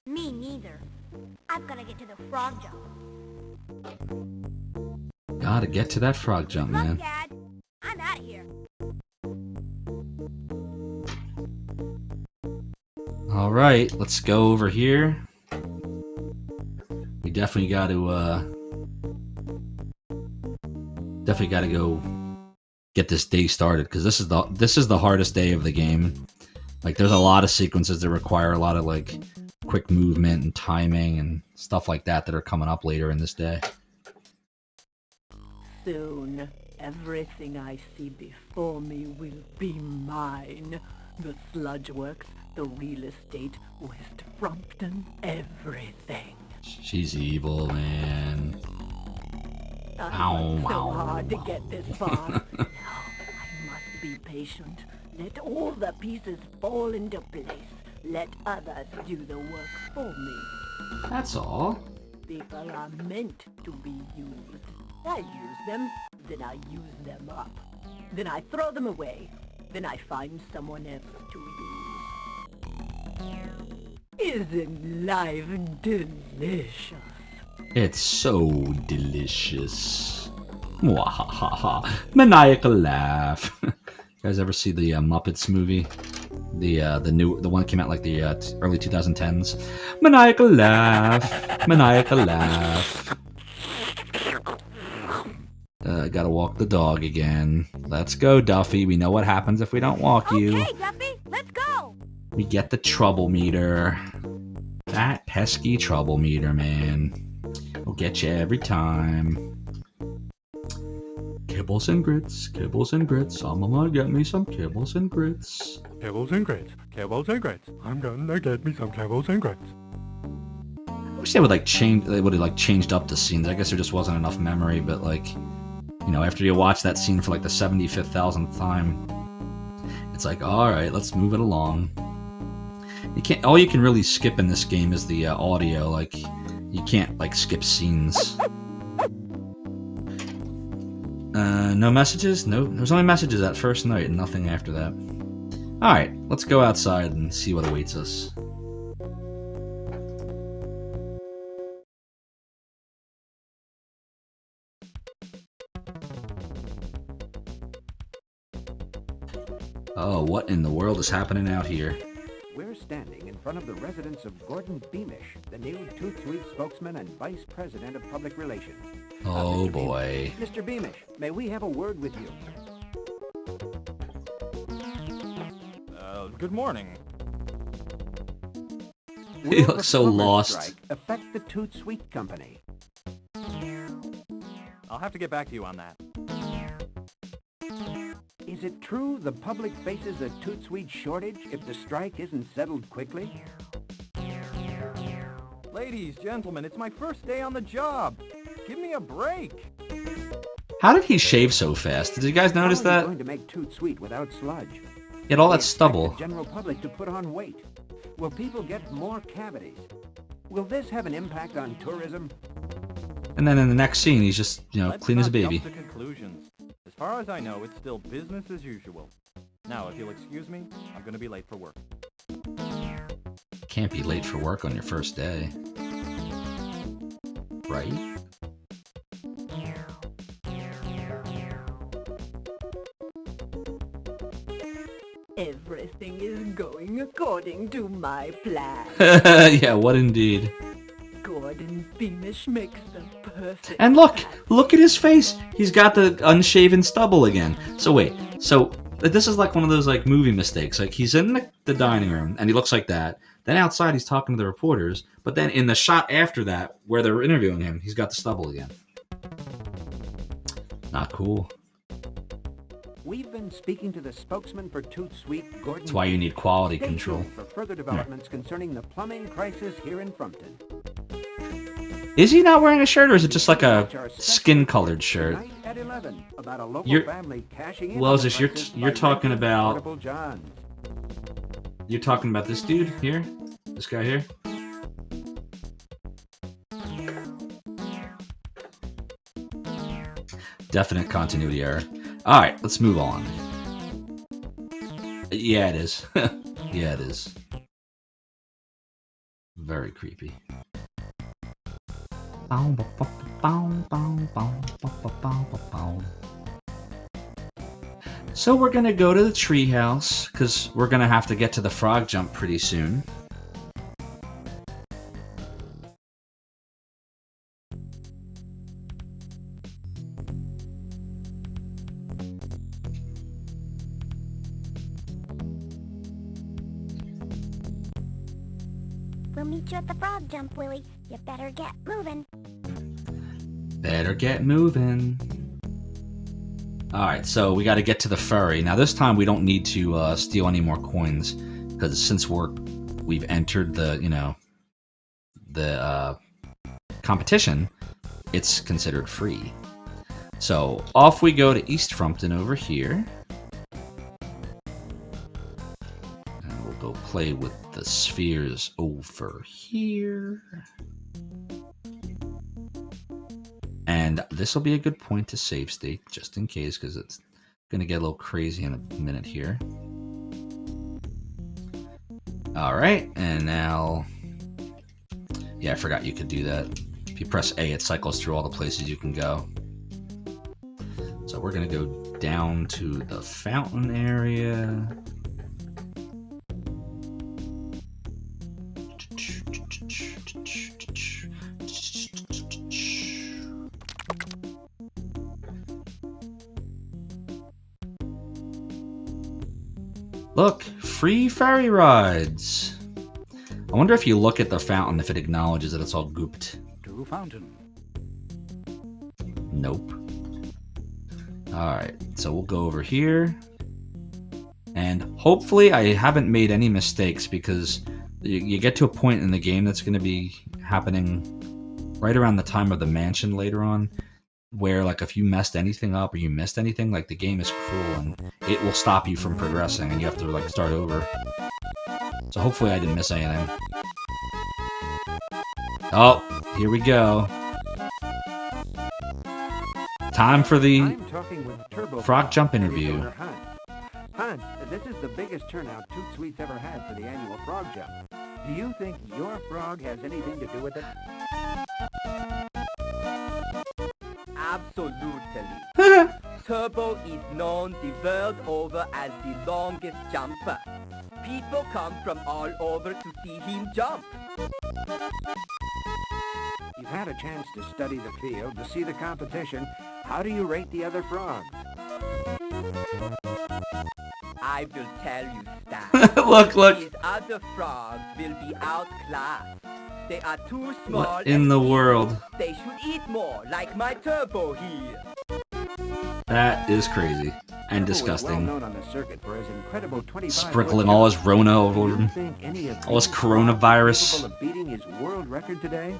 Me neither. I've got to get to the frog jump. Gotta get to that frog jump, Look, man. Dad, I'm out of here. Alright, let's go over here. We definitely gotta, go get this day started, because this is the hardest day of the game. Like, there's a lot of sequences that require a lot of, like, quick movement and timing and stuff like that that are coming up later in this day. Soon, everything I see before me will be mine. The sludge works, the real estate, West Frumpton, everything. She's evil, man. I worked so Ow, hard to ow. get this far. Now, I must be patient. Let all the pieces fall into place. Let others do the work for me. That's all. People are meant to be used. I use them, then I use them up. Then I throw them away. Then I find someone else to use. Isn't life delicious? It's so delicious. Mwahaha. Maniacal laugh. You guys ever see the Muppets movie? The one that came out like the early 2010s. Maniacal laugh. Maniacal laugh. Gotta walk the dog again. Let's go, Duffy. We know what happens if we don't walk you. Okay, Duffy, let's go. We get the trouble meter. That pesky trouble meter, man. Will get you every time. Kibbles and grits, kibbles and grits. Mama, get me some kibbles and grits. Kibbles and grits, kibbles and grits. I'm gonna get me some kibbles and grits. I wish they would have changed up the scenes. I guess there just wasn't enough memory, but like, you know, after you watch that scene for like the 75,000th time, it's like, all right, let's move it along. All you can really skip in this game is the audio. Like, you can't like skip scenes. No messages? No, there's only messages that first night and nothing after that. Alright, let's go outside and see what awaits us. Oh, what in the world is happening out here? We're standing in front of the residence of Gordon Beamish, the new Toot Sweet spokesman and vice president of public relations. Oh Mr. boy. Beamish, Mr. Beamish, may we have a word with you? Good morning. He Will looks the so plumber lost. strike affect the Toot Sweet Company? I'll have to get back to you on that. Is it true the public faces a Toot Sweet shortage if the strike isn't settled quickly? Ladies, gentlemen, it's my first day on the job. Give me a break. How did he shave so fast? Did you guys notice How are you that? going to make Toot Sweet without sludge? He had all We that expect stubble. the general public to put on weight. Will people get more cavities? Will this have an impact on tourism? And then in the next scene, he's just, Let's clean as a not jump baby. to conclusions. As far as I know, it's still business as usual. Now, if you'll excuse me, I'm going to be late for work. Can't be late for work on your first day. Right? Everything is going according to my plan. Yeah, what indeed. Gordon Beamish makes the perfect... And look at his face. He's got the unshaven stubble again. So wait, this is like one of those like movie mistakes. Like he's in the dining room and he looks like that. Then outside he's talking to the reporters, but then in the shot after that where they're interviewing him, he's got the stubble again. Not cool. We've been speaking to the spokesman for Toot Sweet, Gordon. That's why you need quality Stay control. tuned for further developments concerning the plumbing crisis here in Frumpton. Is he not wearing a shirt, or is it just like a Watch our special skin-colored shirt? tonight at 11 about a local You're- family cashing in Well, on is the this you're crisis you're by talking renting about Portable Johns. you're talking about this dude here, this guy here. Definite continuity error. All right, let's move on. Yeah, it is. Yeah, it is. Very creepy. So we're gonna go to the treehouse because we're gonna have to get to the frog jump pretty soon. We'll meet you at the frog jump, Willy. You better get moving. Better get moving. Alright, so we got to get to the ferry. Now this time we don't need to steal any more coins, because since we've entered the, the competition, it's considered free. So off we go to East Frumpton over here. And we'll go play with the spheres over here. And this will be a good point to save state, just in case, because it's going to get a little crazy in a minute here. Alright, and now... Yeah, I forgot you could do that. If you press A, it cycles through all the places you can go. So we're going to go down to the fountain area. Look, free ferry rides. I wonder if you look at the fountain if it acknowledges that it's all gooped. To fountain. Nope. Alright, so we'll go over here. And hopefully I haven't made any mistakes, because you get to a point in the game that's going to be happening right around the time of the mansion later on, where like if you messed anything up or you missed anything, like the game is cruel and it will stop you from progressing and you have to like start over. So hopefully I didn't miss anything. Oh, here we go. Time for the I'm talking with Turbo frog jump and interview. owner Hunt. Hunt, this is the biggest turnout Toot Sweet's ever had for the annual frog jump. Do you think your frog has anything to do with it? Absolutely. Turbo is known the world over as the longest jumper. People come from all over to see him jump. You've had a chance to study the field, to see the competition. How do you rate the other frogs? I will tell you, Stan. Look. These other frogs will be outclassed. They are too small. What in the world? They should eat more, like my turbo here. That is crazy and Turbo is disgusting. well known on the circuit for his incredible 25 Sprinkling all his Rona over Do you him. think any of All his these frogs are coronavirus. capable of beating his world record today?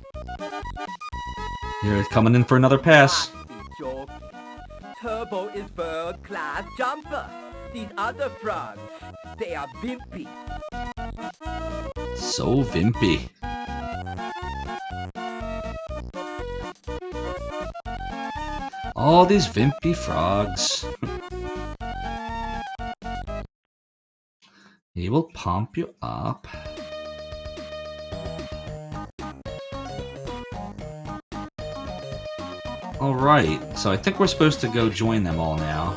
Here he's coming in for another pass. Must be joking. Turbo is world-class jumper. These other frogs, they are wimpy. So vimpy. All these vimpy frogs. He will pump you up. Alright, so I think we're supposed to go join them all now.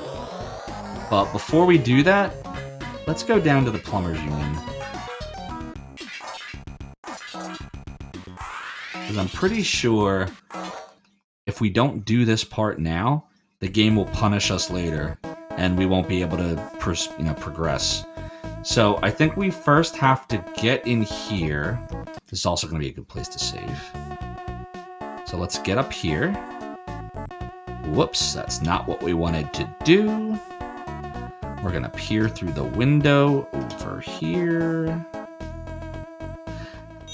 But before we do that, let's go down to the Plumbers Union. Because I'm pretty sure if we don't do this part now, the game will punish us later, and we won't be able to progress. So I think we first have to get in here. This is also going to be a good place to save. So let's get up here. Whoops, that's not what we wanted to do. We're going to peer through the window over here.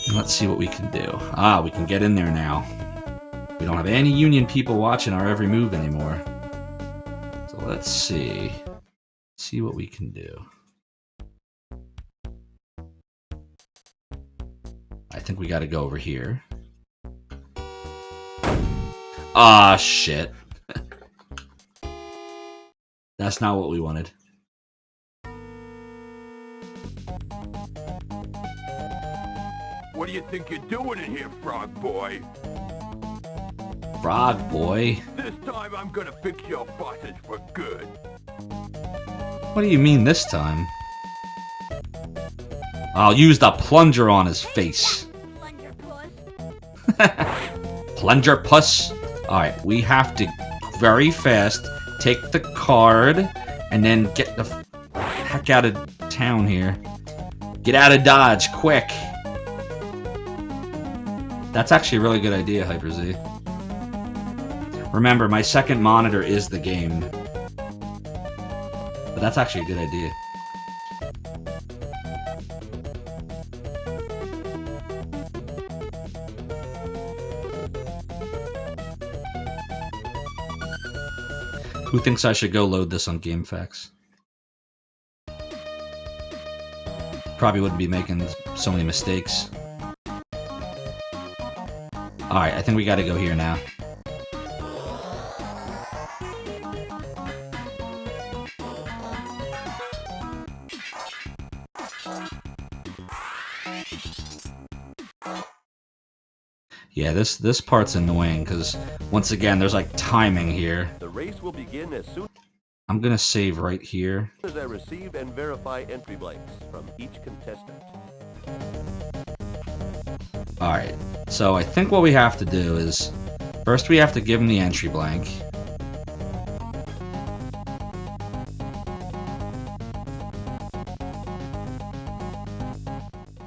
And let's see what we can do. Ah, we can get in there now. We don't have any Union people watching our every move anymore. So let's see. See what we can do. I think we got to go over here. Ah, shit. That's not what we wanted. What do you think you're doing in here, frog boy? Frog boy? This time I'm gonna fix your faucets for good. What do you mean this time? I'll use the plunger on his face. Plunger puss. Plunger puss? Alright, we have to very fast take the card and then get the heck out of town here. Get out of Dodge, quick! That's actually a really good idea, Hyper Z. Remember, my second monitor is the game. But that's actually a good idea. Who thinks I should go load this on GameFAQs? Probably wouldn't be making so many mistakes. Alright, I think we gotta go here now. Yeah, this part's annoying, because once again, there's like timing here. The race will begin as soon I'm gonna save right here. as I receive and verify entry blanks from each contestant. Alright, so I think what we have to do is, first we have to give him the entry blank.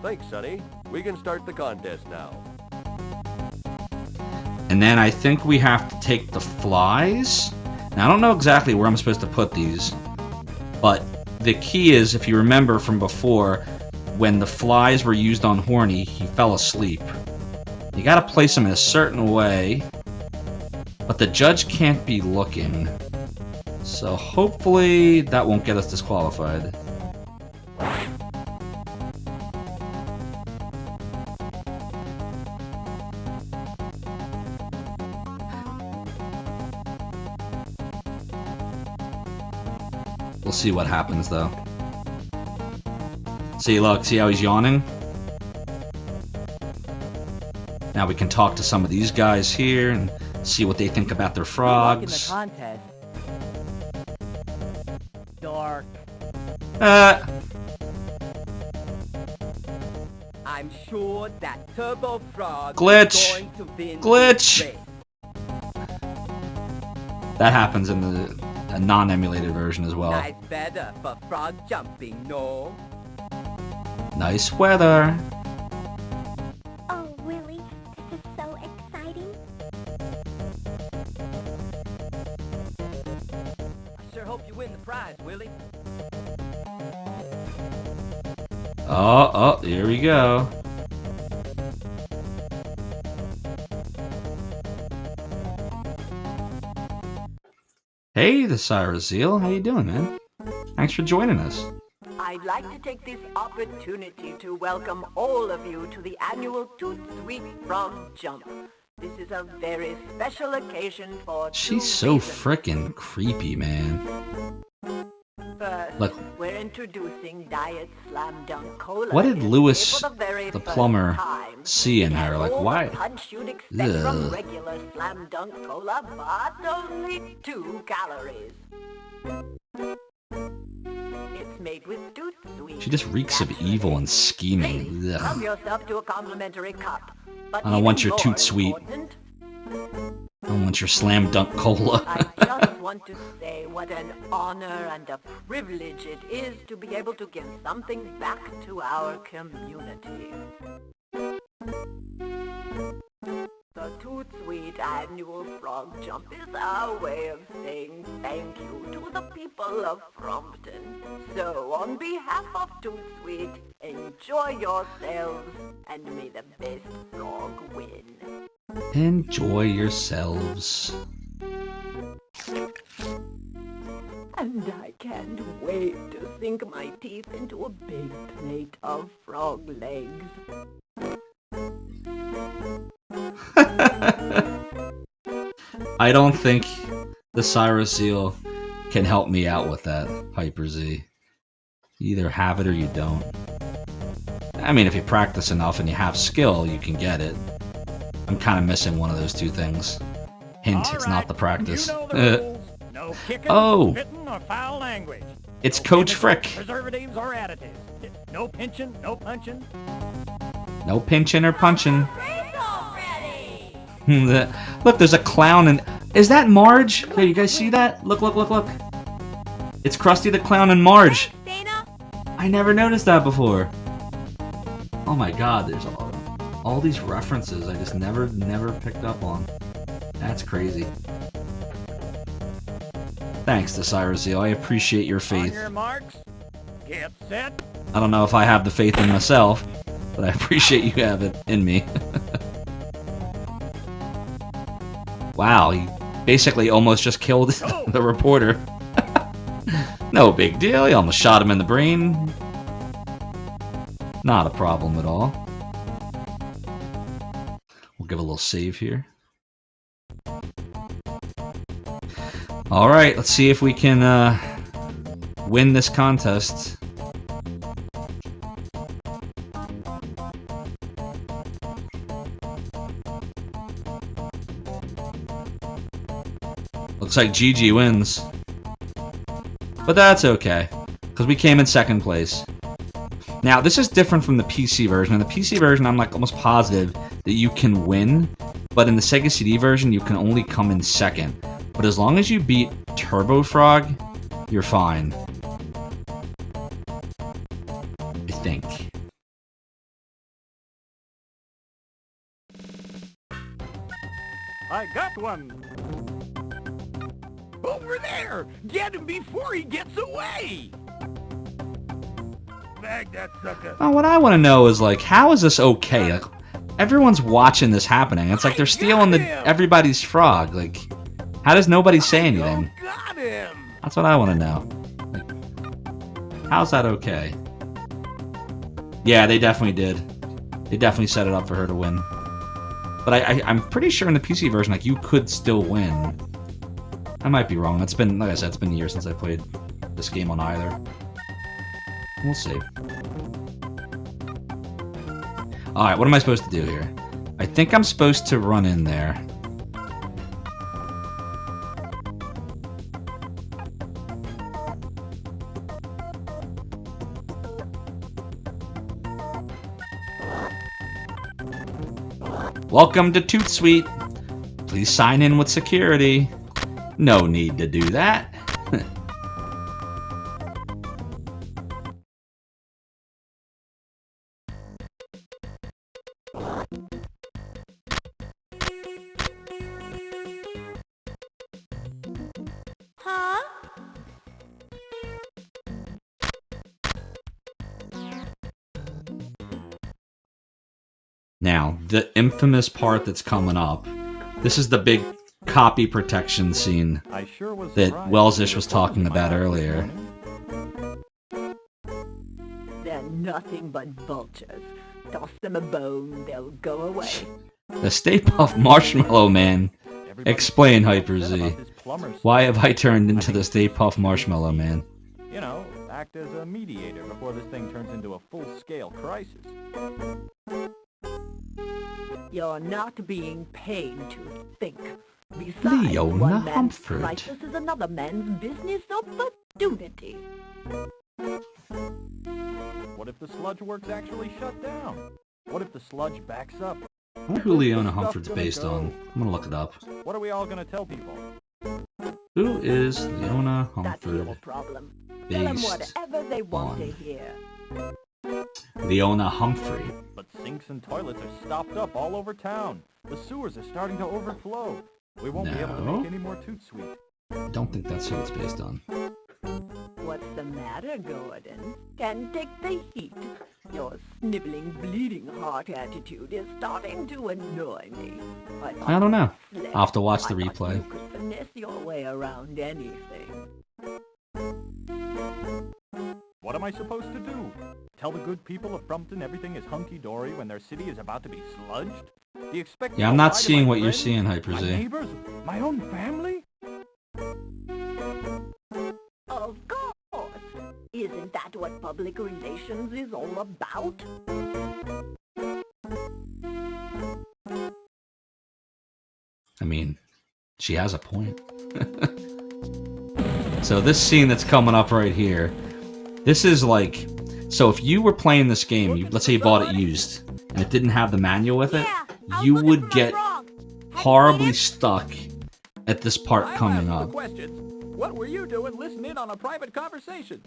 Thanks, Sonny. We can start the contest now. And then I think we have to take the flies. Now, I don't know exactly where I'm supposed to put these, but the key is, if you remember from before, when the flies were used on Horny, he fell asleep. You gotta place him in a certain way, but the judge can't be looking. So hopefully that won't get us disqualified. We'll see what happens, though. See, look, see how he's yawning? Now we can talk to some of these guys here and see what they think about their frogs. Good luck in the contest. Dark. I'm sure that Turbo Frog Glitch. is going to win Glitch. this race. That happens in the a non-emulated version as well. Nice weather for frog jumping, no? Nice weather. Oh, Willy, this is so exciting. I sure hope you win the prize, Willy. Oh, here we go. Hey, the Cyrus Zeal. How you doing, man? Thanks for joining us. I'd like to take this opportunity to welcome all of you to the annual Toot Sweet Frog Jump. This is a very special occasion for She's so frickin' creepy, man. First, Look, we're introducing Diet Slam Dunk Cola. what did Lewis, for the very the first plumber, time. see in her? Like, All the why? punch you'd expect from Ugh. regular Slam Dunk Cola, but only 2 calories. It's made with Toot Sweet. She just reeks of evil and scheming. Please, help Ugh. yourself to a complimentary cup. But I don't want even your more Toot Sweet. important, I don't want your slam dunk cola. I just want to say what an honor and a privilege it is to be able to give something back to our community. The Toot Sweet Annual Frog Jump is our way of saying thank you to the people of Frumpton. So, on behalf of Toot Sweet, enjoy yourselves and may the best frog win. Enjoy yourselves. And I can't wait to sink my teeth into a big plate of frog legs. I don't think the Cyrus Zeal can help me out with that, Hyper Z. You either have it or you don't. I mean, if you practice enough and you have skill, you can get it. I'm kind of missing one of those two things. Hint, it's not the practice. You know the rules. No kicking, Oh. spitting, or foul language. It's No Coach chemicals, Frick. Preservatives or additives. No pinching, no punching. No pinching or punching. Look, there's a clown and... Is that Marge? Hey, you guys see that? Look, look, look, look. It's Krusty the Clown and Marge. Dana? I never noticed that before. Oh my god, there's all these references I just never picked up on. That's crazy. Thanks to Cyrus Zeal. I appreciate your On faith. your marks, get set. I don't know if I have the faith in myself, but I appreciate you have it in me. Wow, he basically almost just killed the reporter. No big deal, he almost shot him in the brain. Not a problem at all. We'll give a little save here. Alright, let's see if we can win this contest. Looks like Gigi wins. But that's okay, because we came in second place. Now, this is different from the PC version. In the PC version, I'm like almost positive that you can win, but in the Sega CD version, you can only come in second. But as long as you beat Turbo Frog, you're fine. I think. I got one. Over there! Get him before he gets away! Bag that sucker. Oh, what I want to know is, like, how is this okay? Like, everyone's watching this happening. It's like they're stealing everybody's frog. Like, how does nobody say anything? Got him! That's what I want to know. Like, how's that okay? Yeah, they definitely did. They definitely set it up for her to win. But I'm pretty sure in the PC version, like, you could still win. I might be wrong. It's been, like I said, it's been years since I played this game on either. We'll see. Alright, what am I supposed to do here? I think I'm supposed to run in there. Welcome to Toot Sweet. Please sign in with security. No need to do that. Huh? Now, the infamous part that's coming up. This is the big copy protection scene I sure was that surprised Wells-ish to was report talking to my about house this earlier. morning. They're nothing but vultures. Toss them a bone, they'll go away. The Stay Puft Marshmallow Man. Everybody Explain, upset Hyper about Z. this plumber Why stuff. have I turned into the Stay Puft Marshmallow Man? You know, act as a mediator before this thing turns into a full-scale crisis. You're not being paid to think. Besides, Leona one man's Humford. crisis is another man's business opportunity. What if the sludge works actually shut down? What if the sludge backs up? I wonder who Leona Stuff Humford's gonna based go. on. I'm gonna look it up. What are we all gonna tell people? Who is Leona That's your Humford problem. Tell them based whatever they want to on? hear. Leona Humphrey. But sinks and toilets are stopped up all over town. The sewers are starting to overflow. We won't be able to No. make any more Toot Sweet. I don't think that's who it's based on. What's the matter, Gordon? Can't take the heat. Your sniveling, bleeding heart attitude is starting to annoy me. I don't know. Slept. I'll have to watch the I thought replay. You could finesse your way around anything. What am I supposed to do? Tell the good people of Frumpton everything is hunky-dory when their city is about to be sludged? Do you expect me Yeah, to I'm not lie to seeing my what you're friends, seeing, Hyper my Z. neighbors, my own family? Of course. Isn't that what public relations is all about? I mean, she has a point. So this scene that's coming up right here, this is like, so if you were playing this game, let's say you bought it used, and it didn't have the manual with it, Yeah, I was you looking would for my get frog. Have you horribly seen it? stuck at this part I'll coming ask up. the questions. What were you doing listening on a private conversation?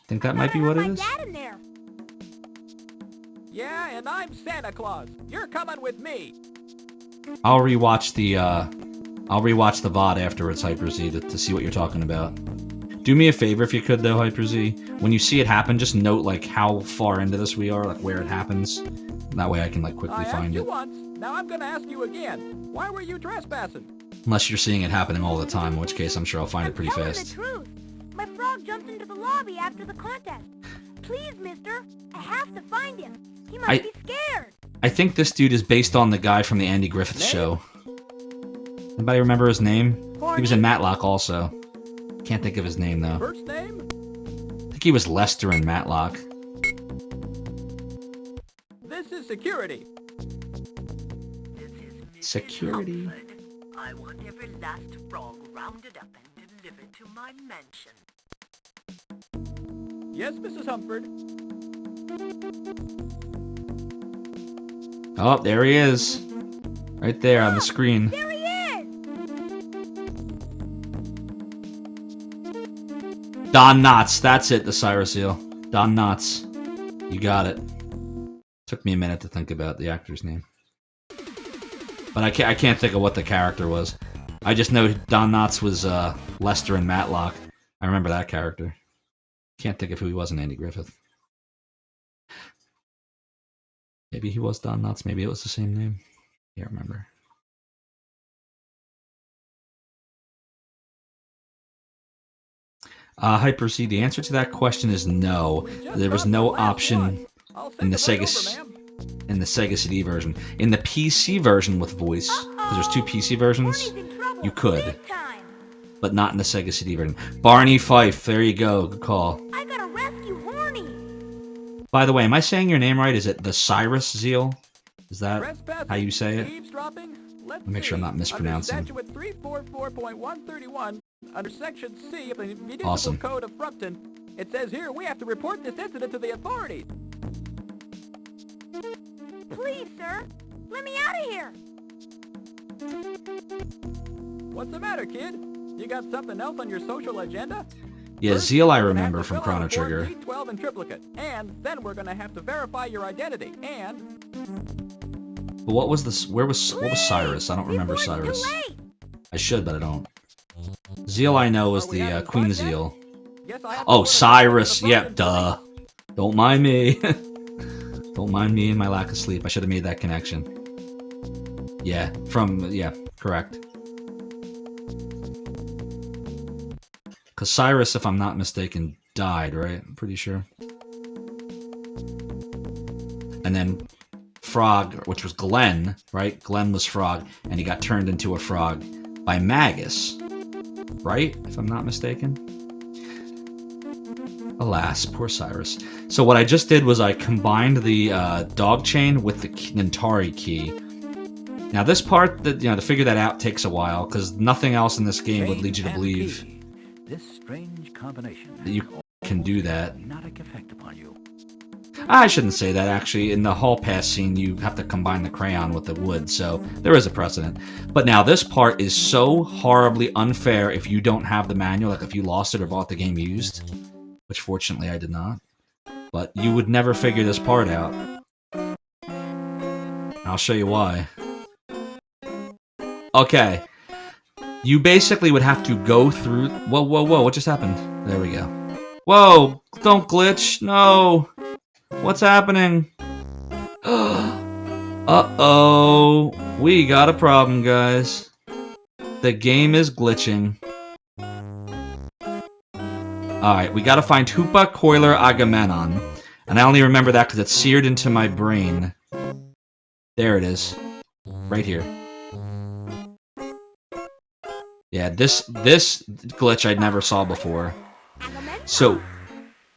Think that might I be heard what it my is? dad in there. Yeah, and I'm Santa Claus. You're coming with me. I'll rewatch the VOD afterwards, Hyper Z, to see what you're talking about. Do me a favor if you could though, Hyper Z. When you see it happen, just note like how far into this we are, like where it happens. That way I can like quickly I asked find you it. once. Now I'm gonna ask you again. Why were you trespassing? Unless you're seeing it happening all the time, in which case I'm sure I'll find I'm it pretty telling fast. the truth. My frog jumped into the lobby after the contest. Please, mister, I have to find him. He might be scared. I think this dude is based on the guy from the Andy Griffith Show. Anybody remember his name? He was in Matlock also. Can't think of his name though. First name? I think he was Lester in Matlock. This is security. This is Mrs. Security. Humford. I want every last frog rounded up and delivered to my mansion. Yes, Mrs. Humford. Oh, there he is. Right there on the screen. There he is. Don Knotts, that's it, the Cyrus Seal. Don Knotts. You got it. Took me a minute to think about the actor's name. But I can't think of what the character was. I just know Don Knotts was Lester in Matlock. I remember that character. Can't think of who he was in Andy Griffith. Maybe he was Don Knotts, maybe it was the same name. Can't remember. Hyper C, the answer to that question is no. There was no option in the Sega CD version. In the PC version with voice, because there's two PC versions, you could, but not in the Sega CD version. Barney Fife, there you go. Good call. I gotta rescue Horny. By the way, am I saying your name right? Is it the Cyrus Zeal? Is that how you say it? Eavesdropping? Let's Make sure I'm not see. mispronouncing. Under Statute 344.131, under Section C of the Municipal Awesome. Code of Frumpton, it says here we have to report this incident to the authorities. Please, sir, let me out of here. What's the matter, kid? You got something else on your social agenda? Yeah, First, Zeal I we're gonna have remember to from fill out Chrono a Form Trigger. G12 in triplicate, and then we're gonna have to verify your identity. And But what was this? What was Cyrus? I don't remember Cyrus. I should, but I don't. Zeal I know was the Queen Zeal. Oh, Cyrus. Yep, duh. Don't mind me. Don't mind me and my lack of sleep. I should have made that connection. Yeah, correct. Because Cyrus, if I'm not mistaken, died, right? I'm pretty sure. And then Frog, which was Glenn, right? Glenn was Frog, and he got turned into a frog by Magus, right? If I'm not mistaken. Alas, poor Cyrus. So what I just did was I combined the dog chain with the Nintari key. Now this part, to figure that out takes a while, because nothing else in this game would lead you to believe this strange combination that you can do that. hypnotic effect upon you. I shouldn't say that, actually. In the hall pass scene, you have to combine the crayon with the wood, so there is a precedent. But now, this part is so horribly unfair if you don't have the manual, like if you lost it or bought the game used, which fortunately I did not. But you would never figure this part out. I'll show you why. Okay. You basically would have to go through... Whoa, what just happened? There we go. Whoa, don't glitch, no! What's happening? Uh-oh. We got a problem, guys. The game is glitching. Alright, we gotta find Hoopa, Coiler, Agamemnon. And I only remember that because it's seared into my brain. There it is. Right here. Yeah, this glitch I never saw before. So,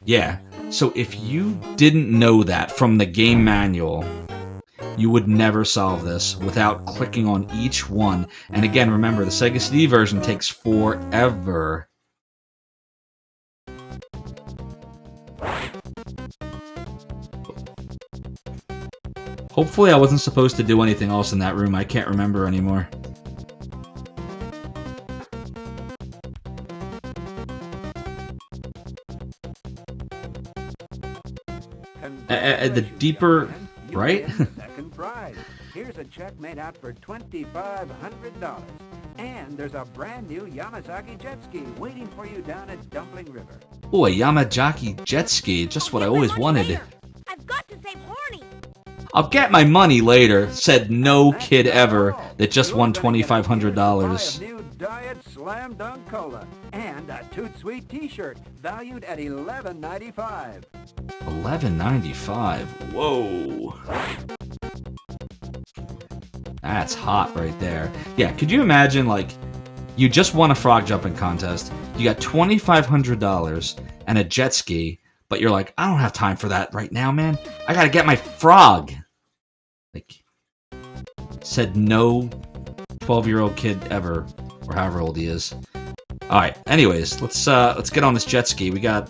yeah. So if you didn't know that from the game manual, you would never solve this without clicking on each one. And again, remember, the Sega CD version takes forever. Hopefully I wasn't supposed to do anything else in that room. I can't remember anymore. The deeper, right? Second prize. Here's a check made out for $2,500. And there's a brand new Yamazaki jet ski waiting for you down at Dumpling River. Oh, a Yamazaki jet ski. Just what I always wanted. I've got to save Horny. I'll get my money later, said no kid ever that just won $2,500. New Diet Slam Dunk Cola and a Toot Sweet t-shirt valued at $11.95. $11.95. Whoa. That's hot right there. Yeah, could you imagine, like, you just won a frog jumping contest, you got $2,500 and a jet ski, but you're like, I don't have time for that right now, man. I gotta get my frog. Like, said no 12-year-old kid ever, or however old he is. All right. Anyways, let's get on this jet ski. We got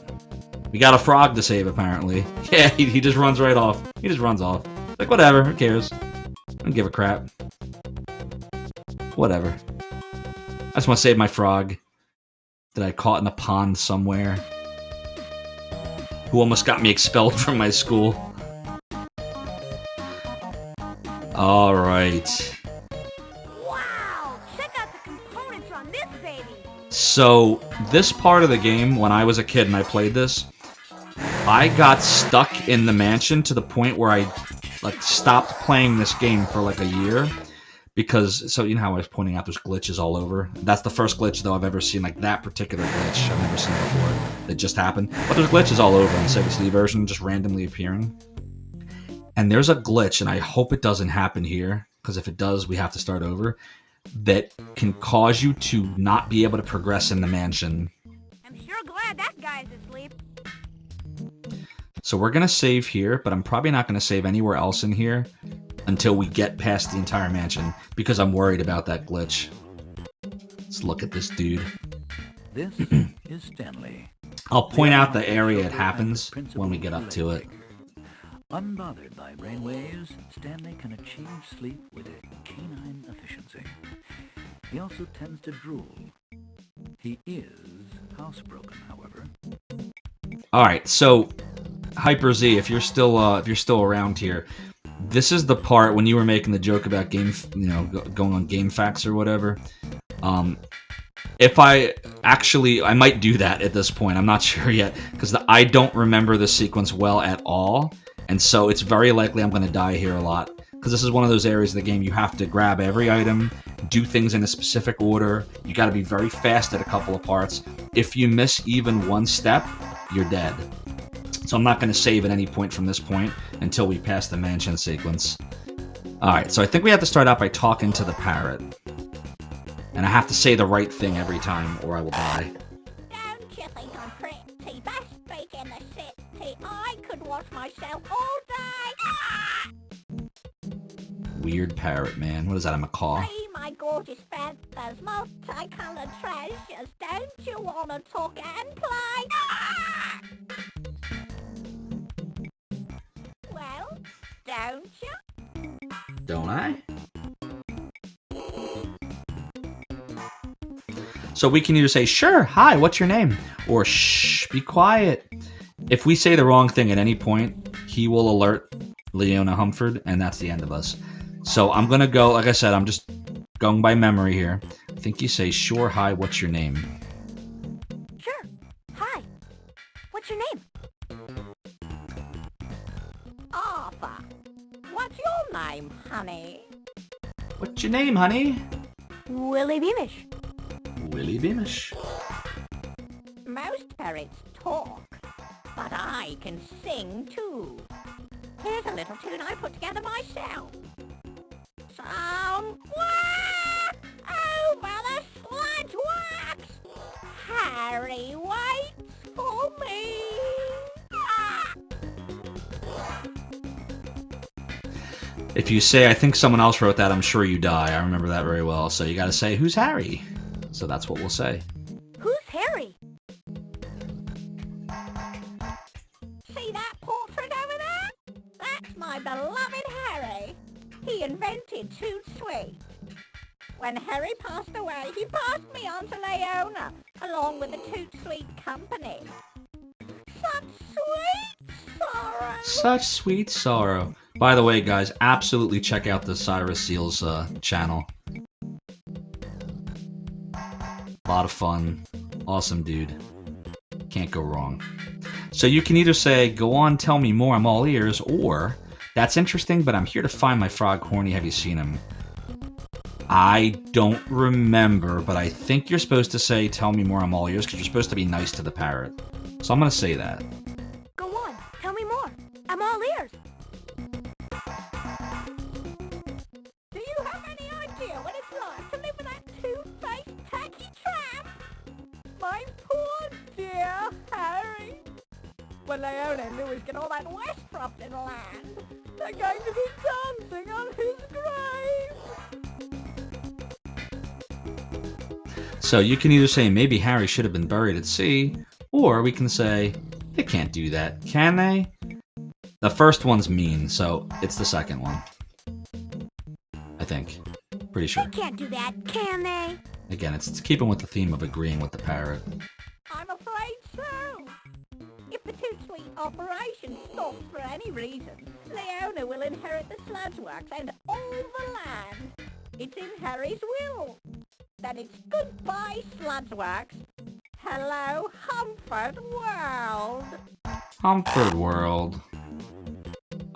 a frog to save, apparently. Yeah, he just runs right off. He just runs off. Like, whatever. Who cares? I don't give a crap. Whatever. I just want to save my frog that I caught in a pond somewhere, who almost got me expelled from my school. All right. Wow! Check out the components on this baby. So, this part of the game, when I was a kid and I played this, I got stuck in the mansion to the point where I, like, stopped playing this game for, like, a year. Because, so you know how I was pointing out there's glitches all over? That's the first glitch, though, I've ever seen, like, that particular glitch I've never seen before. That just happened. But there's glitches all over in the Sega CD version, just randomly appearing. And there's a glitch, and I hope it doesn't happen here, because if it does, we have to start over, that can cause you to not be able to progress in the mansion. I'm sure glad that guy's asleep. So we're going to save here, but I'm probably not going to save anywhere else in here until we get past the entire mansion, because I'm worried about that glitch. Let's look at this dude. This is Stanley. I'll point out the area it happens when we get up to it. Unbothered by brainwaves, Stanley can achieve sleep with a canine efficiency. He also tends to drool. He is housebroken, however. All right, so Hyper Z, if you're still around here, this is the part when you were making the joke about going on GameFAQs or whatever. If I might do that at this point. I'm not sure yet because I don't remember the sequence well at all, and so it's very likely I'm going to die here a lot because this is one of those areas of the game you have to grab every item, do things in a specific order. You got to be very fast at a couple of parts. If you miss even one step, you're dead. So I'm not going to save at any point from this point until we pass the mansion sequence. Alright, so I think we have to start out by talking to the parrot. And I have to say the right thing every time or I will die. Don't you think I'm pretty best big in the city? I could wash myself all day. Ah! Weird parrot, man. What is that, a macaw? See my gorgeous feathers, multicolored treasures. Don't you want to talk and play? Ah! Well, don't you? Don't I? So we can either say, sure, hi, what's your name? Or shh, be quiet. If we say the wrong thing at any point, he will alert Leona Humford, and that's the end of us. So I'm going to go, like I said, I'm just going by memory here. I think you say, sure, hi, what's your name? Sure. Hi. What's your name? Arthur. What's your name, honey? What's your name, honey? Willy Beamish. Willy Beamish. Most parrots talk, but I can sing too. Here's a little tune I put together myself. Some quack over the sludge wax. Harry waits for me. Ah! If you say, I think someone else wrote that, I'm sure you die. I remember that very well. So you got to say, who's Harry? So that's what we'll say. Who's Harry? See that portrait over there? That's my beloved Harry. He invented Toot Sweet. When Harry passed away, he passed me on to Leona, along with the Toot Sweet Company. Such sweet sorrow. Such sweet sorrow. By the way, guys, absolutely check out the Cyrus Seals channel. A lot of fun. Awesome dude. Can't go wrong. So you can either say, go on, tell me more, I'm all ears, or, that's interesting, but I'm here to find my frog Horny, have you seen him? I don't remember, but I think you're supposed to say, tell me more, I'm all ears, because you're supposed to be nice to the parrot. So I'm going to say that. Go on. Tell me more. I'm all ears. Do you have any idea what it's like to live with that two-faced tacky tramp? My poor dear Harry. When Leona and Louis get all that Westcroft in land, they're going to be dancing on his grave. So you can either say, maybe Harry should have been buried at sea, or we can say, they can't do that, can they? The first one's mean, so it's the second one. I think. Pretty sure. They can't do that, can they? Again, it's keeping with the theme of agreeing with the parrot. I'm afraid so. If the Toot Sweet operation stops for any reason, Leona will inherit the Sludgeworks and all the land. It's in Harry's will. Then it's goodbye, Sludgeworks. Hello, Humford World. Humford World.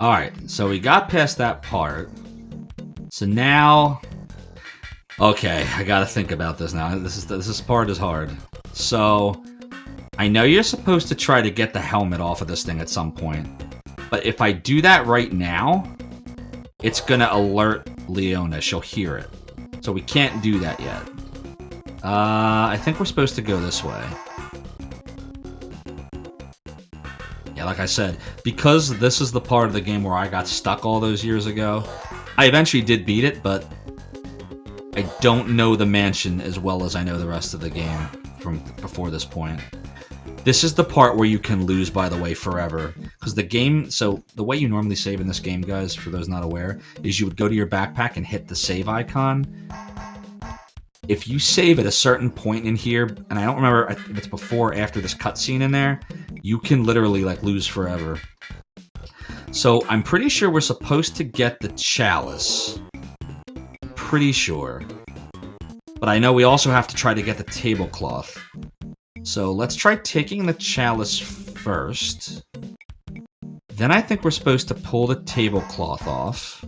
Alright, so we got past that part. So now... Okay, I gotta think about this now. This part is hard. So, I know you're supposed to try to get the helmet off of this thing at some point. But if I do that right now, it's gonna alert Leona. She'll hear it. So we can't do that yet. I think we're supposed to go this way. Yeah, like I said, because this is the part of the game where I got stuck all those years ago, I eventually did beat it, but I don't know the mansion as well as I know the rest of the game from before this point. This is the part where you can lose, by the way, forever. Because the game, so the way you normally save in this game, guys, for those not aware, is you would go to your backpack and hit the save icon. if you save at a certain point in here, and I don't remember if it's before or after this cutscene in there, you can literally like lose forever. So I'm pretty sure we're supposed to get the chalice. Pretty sure. But I know we also have to try to get the tablecloth. So let's try taking the chalice first. Then I think we're supposed to pull the tablecloth off.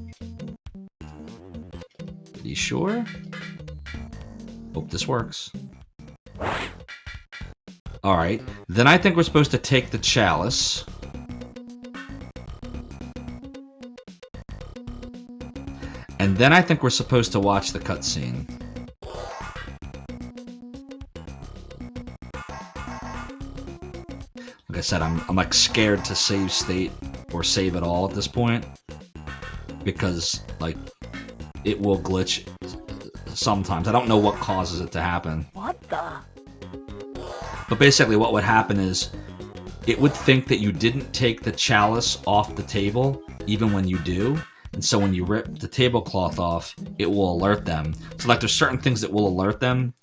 Pretty sure? Hope this works. Alright, then I think we're supposed to take the chalice. And then I think we're supposed to watch the cutscene. Like I said, I'm like scared to save state or save at all at this point. Because, like, it will glitch sometimes. I don't know what causes it to happen. What the? But basically what would happen is it would think that you didn't take the chalice off the table, even when you do. And so when you rip the tablecloth off, it will alert them. So like there's certain things that will alert them.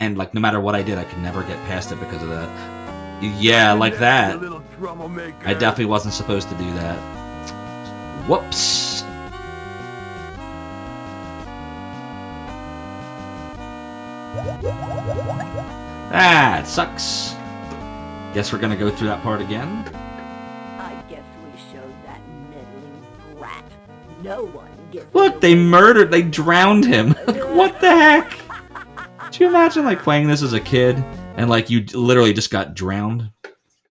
And like no matter what I did, I could never get past it because of that. Yeah, like that. I definitely wasn't supposed to do that. Whoops. Ah, it sucks. Guess we're gonna go through that part again. I guess we showed that meddling brat. No one gets. Look, they murdered, they drowned him. What the heck? Do you imagine like playing this as a kid and like you literally just got drowned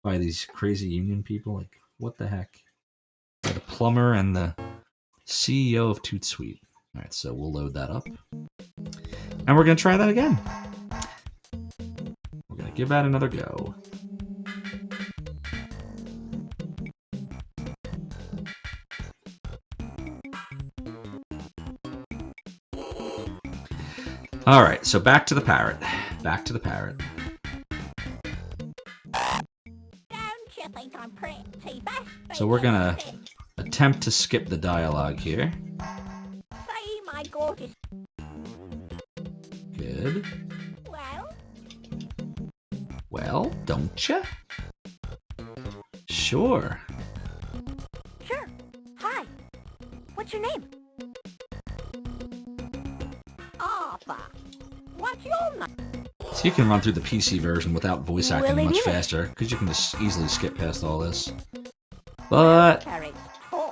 by these crazy union people? Like, what the heck? By the plumber and the CEO of Toot Sweet. All right, so we'll load that up. And we're gonna try that again. We're gonna give that another go. Alright, so back to the parrot. Back to the parrot. So we're gonna attempt to skip the dialogue here. Say my gorgeous. Good. Well? Well, don't ya? Sure. Sure. Hi. What's your name? Arthur. What's your name? So you can run through the PC version without voice acting Willy much Beamish. faster, because you can just easily skip past all this. But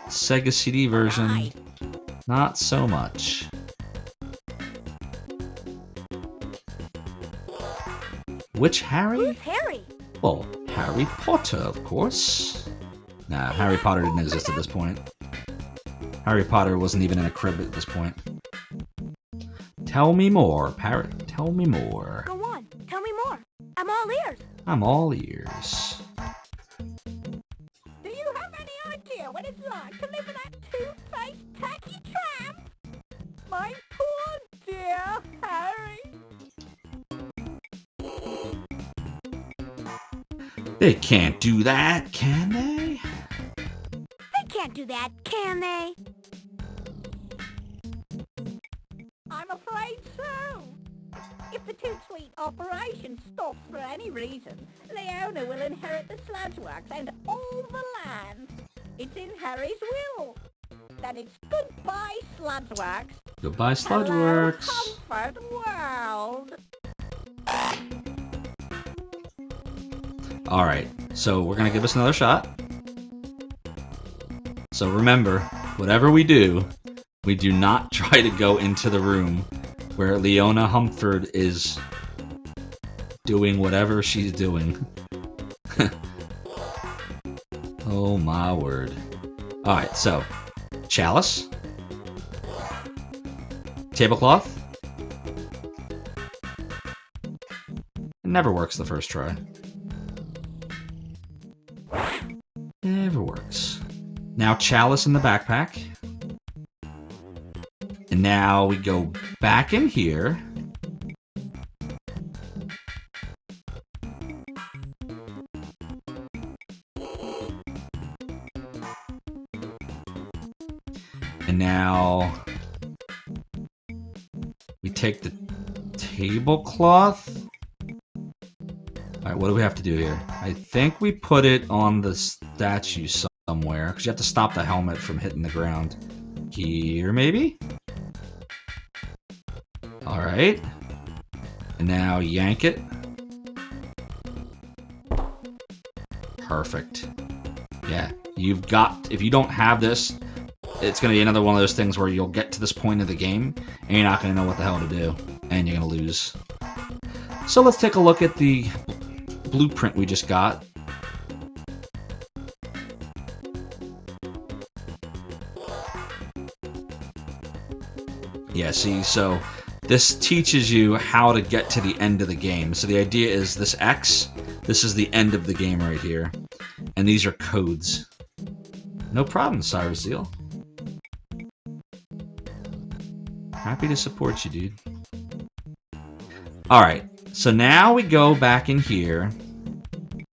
Sega CD version, not so much. Which Harry? Who's Harry? Well, Harry Potter, of course. Nah, Harry Potter didn't exist at this point. Harry Potter wasn't even in a crib at this point. Tell me more, parrot. Tell me more. Go on. Tell me more. I'm all ears. I'm all ears. Do you have any idea what it's like to live in that two-faced tacky tramp? My poor dear Harry. They can't do that, can they? They can't do that, can they? I'm afraid so. If the Toot Sweet operation stops for any reason, the owner will inherit the sludgeworks and all the land. It's in Harry's will. That it's goodbye sludgeworks. Goodbye, Sludgeworks. Hello, Comfort World. Alright, so we're gonna give this another shot. So remember, whatever we do not try to go into the room where Leona Humford is doing whatever she's doing. Oh my word. Alright, so, chalice. Tablecloth. It never works the first try. Never works. Now chalice in the backpack. And now we go back in here. And now take the tablecloth. Alright, what do we have to do here? I think we put it on the statue somewhere, because you have to stop the helmet from hitting the ground. Here, maybe? Alright. And now yank it. Perfect. Yeah, you've got... If you don't have this, it's going to be another one of those things where you'll get to this point of the game, and you're not going to know what the hell to do, and you're going to lose. So let's take a look at the blueprint we just got. Yeah, see, so this teaches you how to get to the end of the game. So the idea is this X, this is the end of the game right here. And these are codes. No problem, Cyrus Zeal. Happy to support you, dude. Alright, so now we go back in here.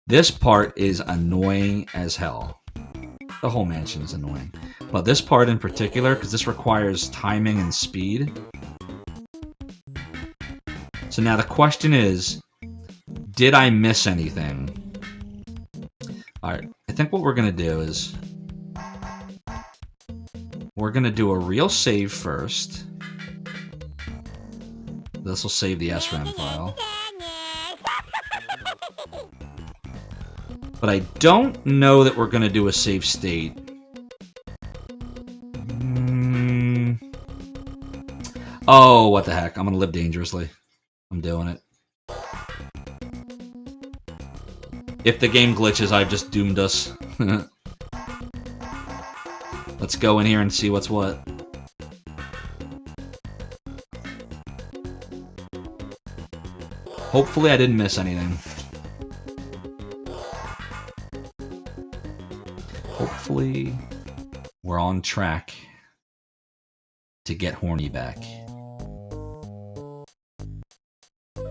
This part is annoying as hell. The whole mansion is annoying. But this part in particular, because this requires timing and speed. So now the question is, did I miss anything? Alright, I think what we're going to do is, we're going to do a real save first. This will save the SRAM file. But I don't know that we're going to do a save state. Oh, what the heck. I'm going to live dangerously. I'm doing it. If the game glitches, I've just doomed us. Let's go in here and see what's what. Hopefully I didn't miss anything. Hopefully we're on track to get horny back.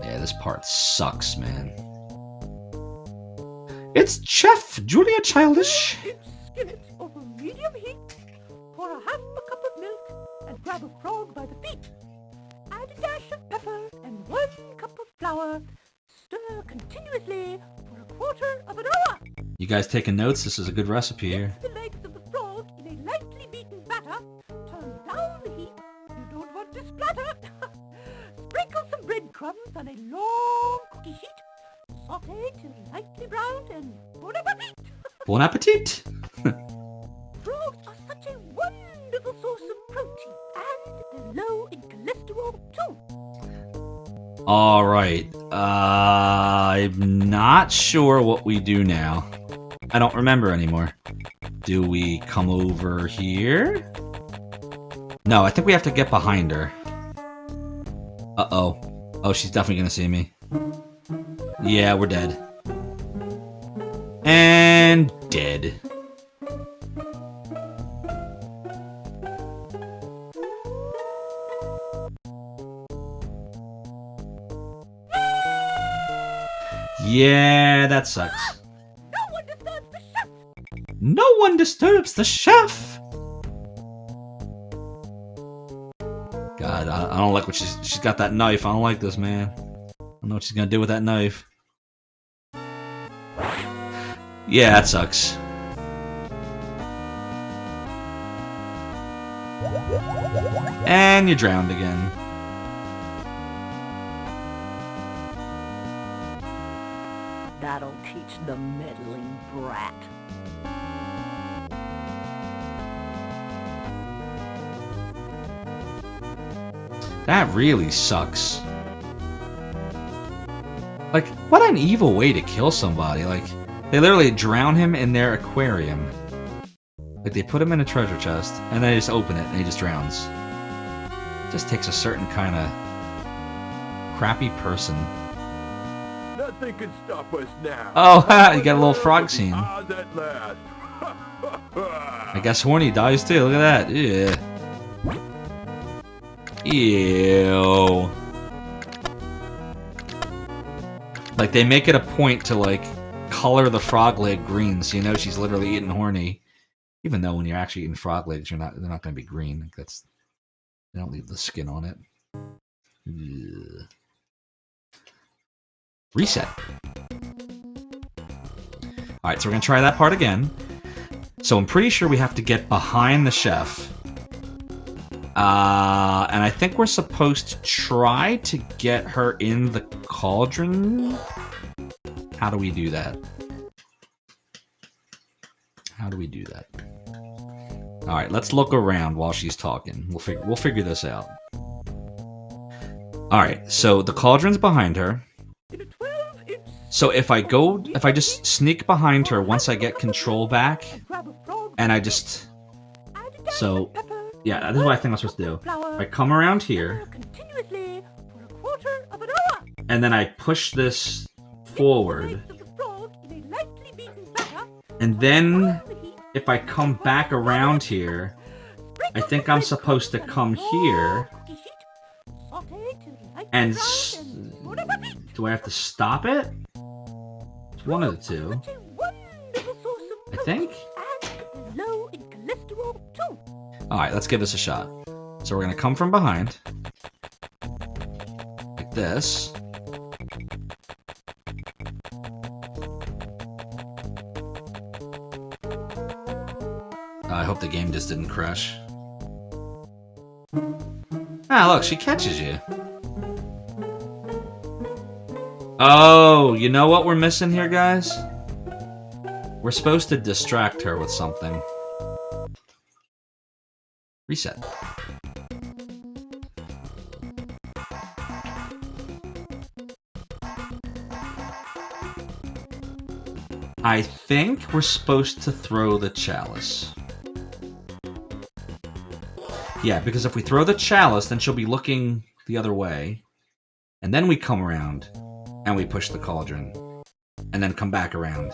Yeah, this part sucks, man. It's Chef Julia Childish. Skillet over medium heat. Pour a half a cup of milk and grab a frog by the feet. Add a dash of pepper and 1 cup of flour. Stir continuously for a quarter of an hour. You guys taking notes? This is a good recipe here. Mix the legs of the frog in a lightly beaten batter. Turn down the heat. You don't want to splatter. Sprinkle some breadcrumbs on a long cookie sheet. Saute till lightly browned and bon appetit! Bon appetit! Frogs are such a wonderful source of protein, and they're low in cholesterol too. Alright, I'm not sure what we do now. I don't remember anymore. Do we come over here? No, I think we have to get behind her. Uh-oh. Oh, she's definitely gonna see me. Yeah, we're dead. And dead. Yeah, that sucks. No one disturbs the chef! No one disturbs the chef! God, I don't like what she's got that knife. I don't like this, man. I don't know what she's gonna do with that knife. Yeah, that sucks. And you're drowned again. That'll teach the meddling brat. That really sucks. Like, what an evil way to kill somebody. Like, they literally drown him in their aquarium. Like, they put him in a treasure chest, and they just open it, and he just drowns. It just takes a certain kind of crappy person. Nothing can stop us now. Oh, ha! You got a little frog scene. Ours at last. I guess Horny dies too. Look at that. Yeah. Ew. Like, they make it a point to, like, color the frog leg green, so you know she's literally eating Horny. Even though when you're actually eating frog legs, they're not going to be green. Like, they don't leave the skin on it. Ugh. Reset. Alright, so we're going to try that part again. So I'm pretty sure we have to get behind the chef. And I think we're supposed to try to get her in the cauldron. How do we do that? How do we do that? Alright, let's look around while she's talking. We'll figure this out. Alright, so the cauldron's behind her. So if I just sneak behind her once I get control back, and I just... So, yeah, this is what I think I'm supposed to do. I come around here, and then I push this forward. And then, if I come back around here, I think I'm supposed to come here, and... Do I have to stop it? It's one of the two. I think? Alright, let's give this a shot. So we're gonna come from behind. Like this. I hope the game just didn't crash. Ah, look, she catches you. Oh, you know what we're missing here, guys? We're supposed to distract her with something. Reset. I think we're supposed to throw the chalice. Yeah, because if we throw the chalice, then she'll be looking the other way. And then we come around. And we push the cauldron. And then come back around.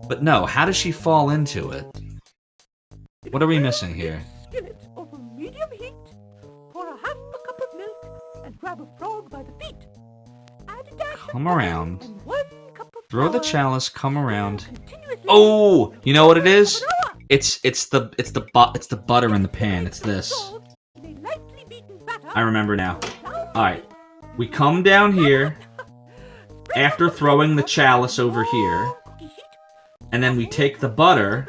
But no, how does she fall into it? What are we missing here? Skillet over medium heat. Pour a half a cup of milk and grab a frog by the feet. Add a dash Come of around. butter and 1 cup of Throw the flour. chalice, come around. Oh! You know what it is? It's the butter in the pan. It's this. I remember now. Alright. We come down here after throwing the chalice over here. And then we take the butter.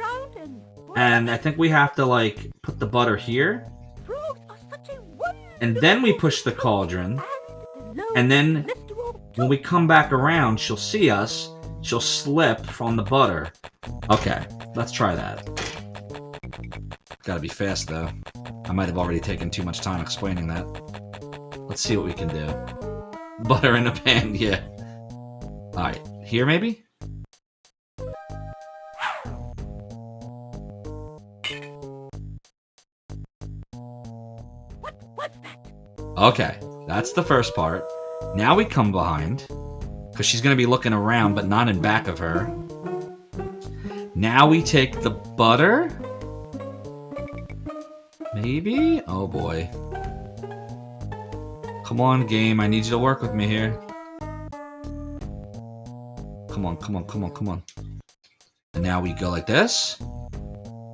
And I think we have to, like, put the butter here. And then we push the cauldron. And then when we come back around, she'll see us. She'll slip from the butter. Okay, let's try that. Gotta be fast, though. I might have already taken too much time explaining that. Let's see what we can do. Butter in a pan, yeah. Alright, here maybe? Okay, that's the first part. Now we come behind. Because she's going to be looking around, but not in back of her. Now we take the butter? Maybe? Oh boy. Come on, game. I need you to work with me here. Come on, come on, come on, come on. And now we go like this.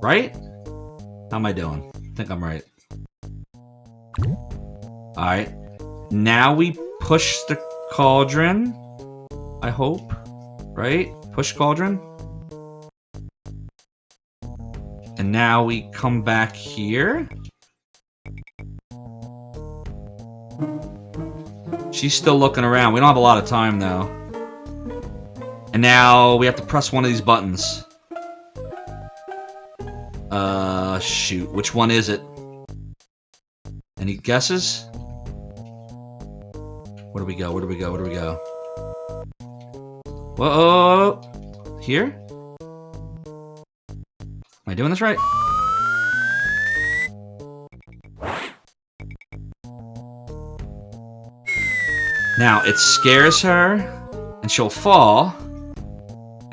Right? How am I doing? I think I'm right. Alright. Now we push the cauldron. I hope. Right? Push cauldron. And now we come back here. She's still looking around. We don't have a lot of time, though. And now we have to press one of these buttons. Shoot. Which one is it? Any guesses? Where do we go? Where do we go? Where do we go? Whoa! Here? Am I doing this right? Now, it scares her, and she'll fall,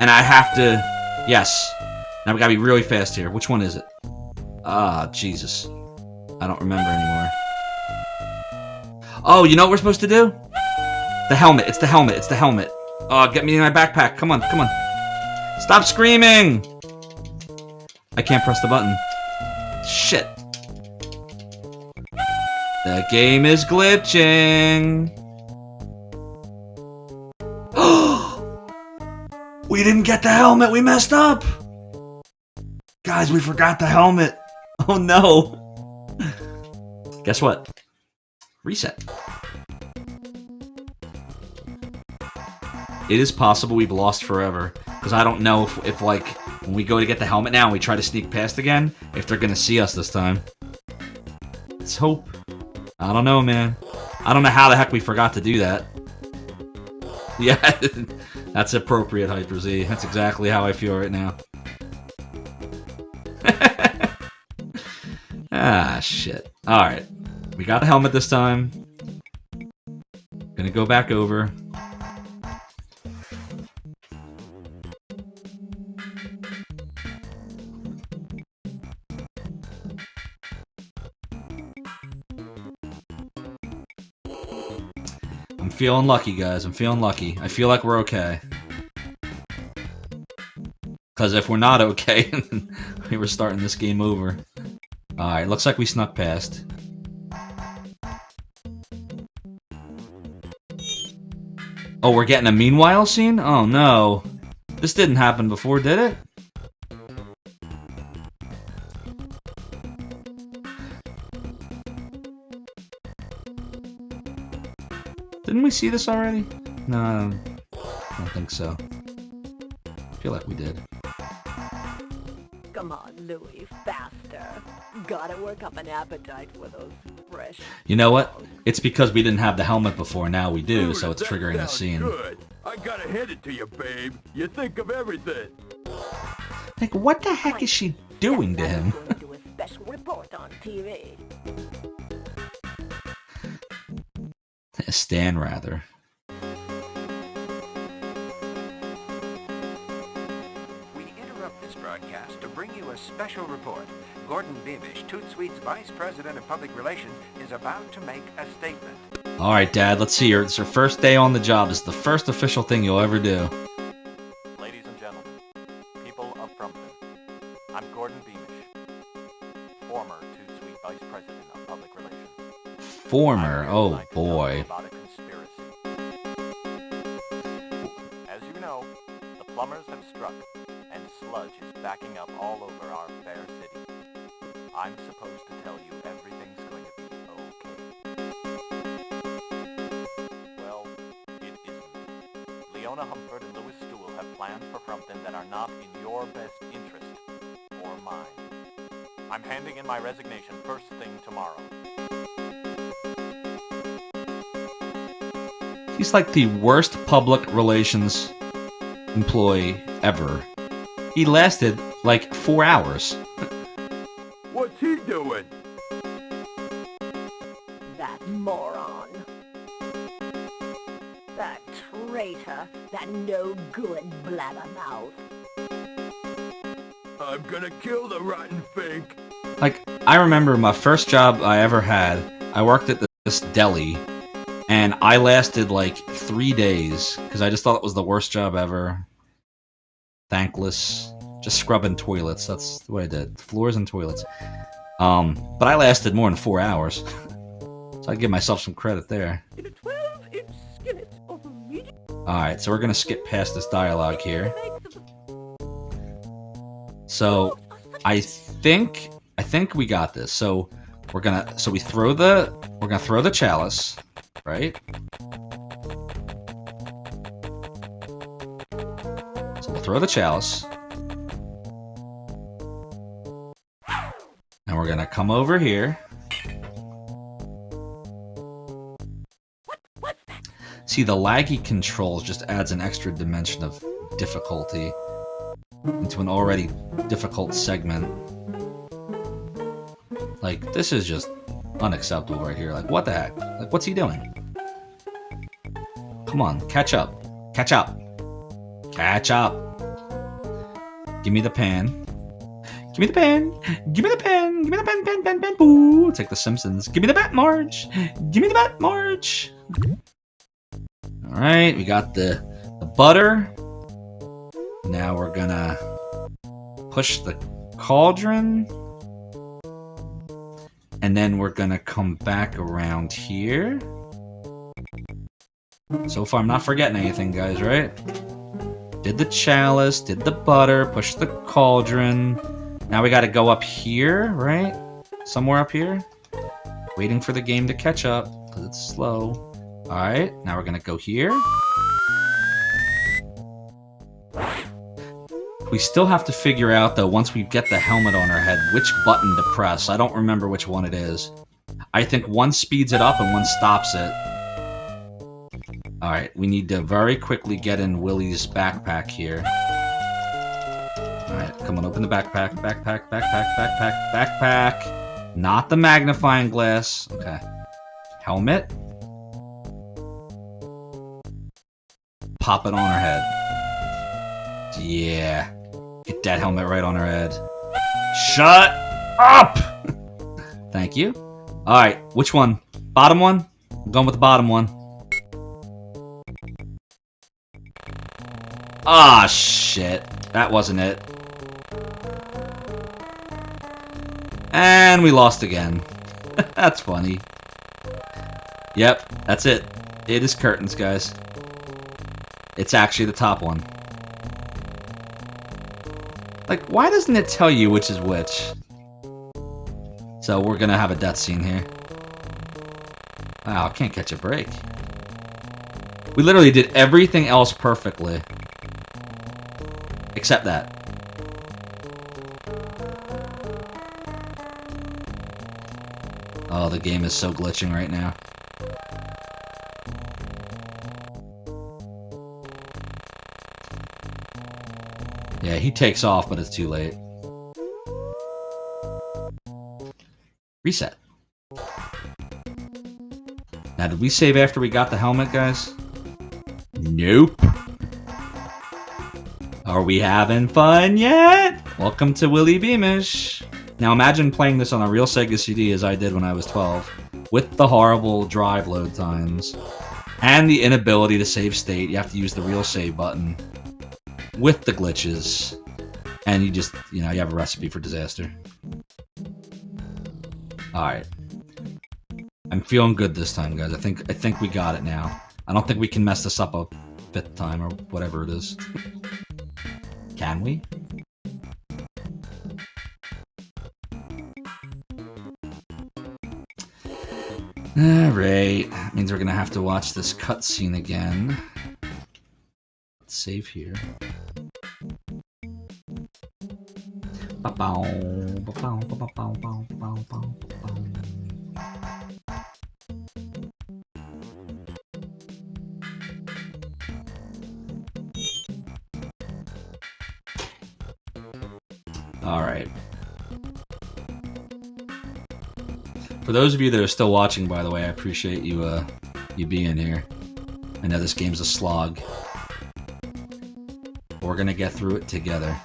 and I have to... Yes. Now we gotta be really fast here. Which one is it? Ah, Jesus. I don't remember anymore. Oh, you know what we're supposed to do? The helmet. It's the helmet. It's the helmet. Oh, get me in my backpack. Come on, come on. Stop screaming! I can't press the button. Shit. The game is glitching. We didn't get the helmet. We messed up. Guys, we forgot the helmet. Oh no. Guess what? Reset. It is possible we've lost forever. Because I don't know if like, when we go to get the helmet now and we try to sneak past again, if they're going to see us this time. Let's hope. I don't know, man. I don't know how the heck we forgot to do that. Yeah, that's appropriate, Hyper Z. That's exactly how I feel right now. Ah, shit. Alright. We got the helmet this time. Gonna go back over. I'm feeling lucky, guys. I'm feeling lucky. I feel like we're okay. Because if we're not okay, we were starting this game over. Alright, looks like we snuck past. Oh, we're getting a meanwhile scene? Oh no. This didn't happen before, did it? Didn't we see this already? No, I don't think so. I feel like we did. Come on, Louie, faster. Gotta work up an appetite for those fresh... You know what? It's because we didn't have the helmet before, now we do, so it's That triggering the sounds scene. Good. I gotta hand it to you, babe. You think of everything. Like, what the heck is she doing to him? I'm going to do a special report on TV. Stan, rather. We interrupt this broadcast to bring you a special report. Gordon Beamish, Toot Sweet's Vice President of Public Relations, is about to make a statement. Alright, Dad, let's see her. It's her first day on the job. It's the first official thing you'll ever do. Ladies and gentlemen, people of Frumpton, I'm Gordon Beamish, former Toot Sweet Vice President of Public Relations. Former, oh boy. About a conspiracy. As you know, the plumbers have struck, and sludge is backing up all over our fair city. I'm supposed to tell you everything's going to be okay. Well, it isn't. Leona Humford and Louis Stool have plans for Frumpton that are not in your best interest, or mine. I'm handing in my resignation first thing tomorrow. He's like the worst public relations employee ever. He lasted like 4 hours. What's he doing? That moron. That traitor. That no-good blabbermouth. I'm gonna kill the rotten fink. Like, I remember my first job I ever had, I worked at this deli, and I lasted like 3 days, because I just thought it was the worst job ever. Thankless. Just scrubbing toilets, that's what I did. Floors and toilets. But I lasted more than 4 hours. So I'd give myself some credit there. In a 12-inch skillet of medium... Alright, so we're gonna skip past this dialogue here. So, I think we got this. So, we're gonna throw the chalice, right? So we'll throw the chalice. And we're gonna come over here. See, the laggy controls just adds an extra dimension of difficulty into an already difficult segment. Like, this is just unacceptable right here. Like, what the heck? Like, what's he doing? Come on, catch up. Catch up. Catch up. Give me the pan. Give me the pen. Give me the pen. Give me the pen. Boo. It's like The Simpsons. Give me the bat, Marge. Give me the bat, Marge. All right, we got the butter. Now we're gonna push the cauldron. And then we're gonna come back around here. So far, I'm not forgetting anything, guys, right? Did the chalice, did the butter, push the cauldron. Now we gotta go up here, right? Somewhere up here. Waiting for the game to catch up, because it's slow. Alright, now we're gonna go here. We still have to figure out, though, once we get the helmet on our head, which button to press. I don't remember which one it is. I think one speeds it up and one stops it. Alright, we need to very quickly get in Willy's backpack here. Alright, come on, open the backpack. Backpack. Not the magnifying glass. Okay. Helmet. Pop it on her head. Yeah. Get that helmet right on her head. Shut up! Thank you. Alright, which one? Bottom one? I'm going with the bottom one. Ah, shit. That wasn't it. And we lost again. That's funny. Yep, that's it. It is curtains, guys. It's actually the top one. Like, why doesn't it tell you which is which? So we're gonna have a death scene here. Wow, I can't catch a break. We literally did everything else perfectly. Except that. Oh, the game is so glitching right now. Yeah, he takes off, but it's too late. Reset. Now, did we save after we got the helmet, guys? Nope. Are we having fun yet? Welcome to Willy Beamish. Now imagine playing this on a real Sega CD as I did when I was 12, with the horrible drive load times, and the inability to save state. You have to use the real save button, with the glitches, and you just, you know, you have a recipe for disaster. Alright. I'm feeling good this time, guys. I think we got it now. I don't think we can mess this up a 5th time, or whatever it is. Can we? Alright. That means we're gonna have to watch this cutscene again. Let's save here. Alright. For those of you that are still watching, by the way, I appreciate you you being here. I know this game's a slog. But we're gonna get through it together.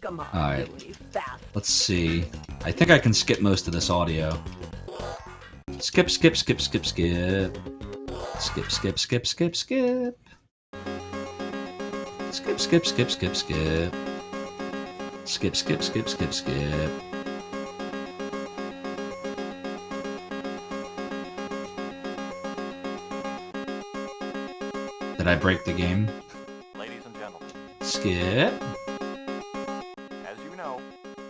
Come on, alright. Willy, fast. Let's see. I think I can skip most of this audio. Skip, skip, skip, skip, skip. Skip, skip, skip, skip, skip. Skip, skip, skip, skip, skip. Skip, skip, skip, skip, skip. Did I break the game? Ladies and gentlemen. Skip. As you know,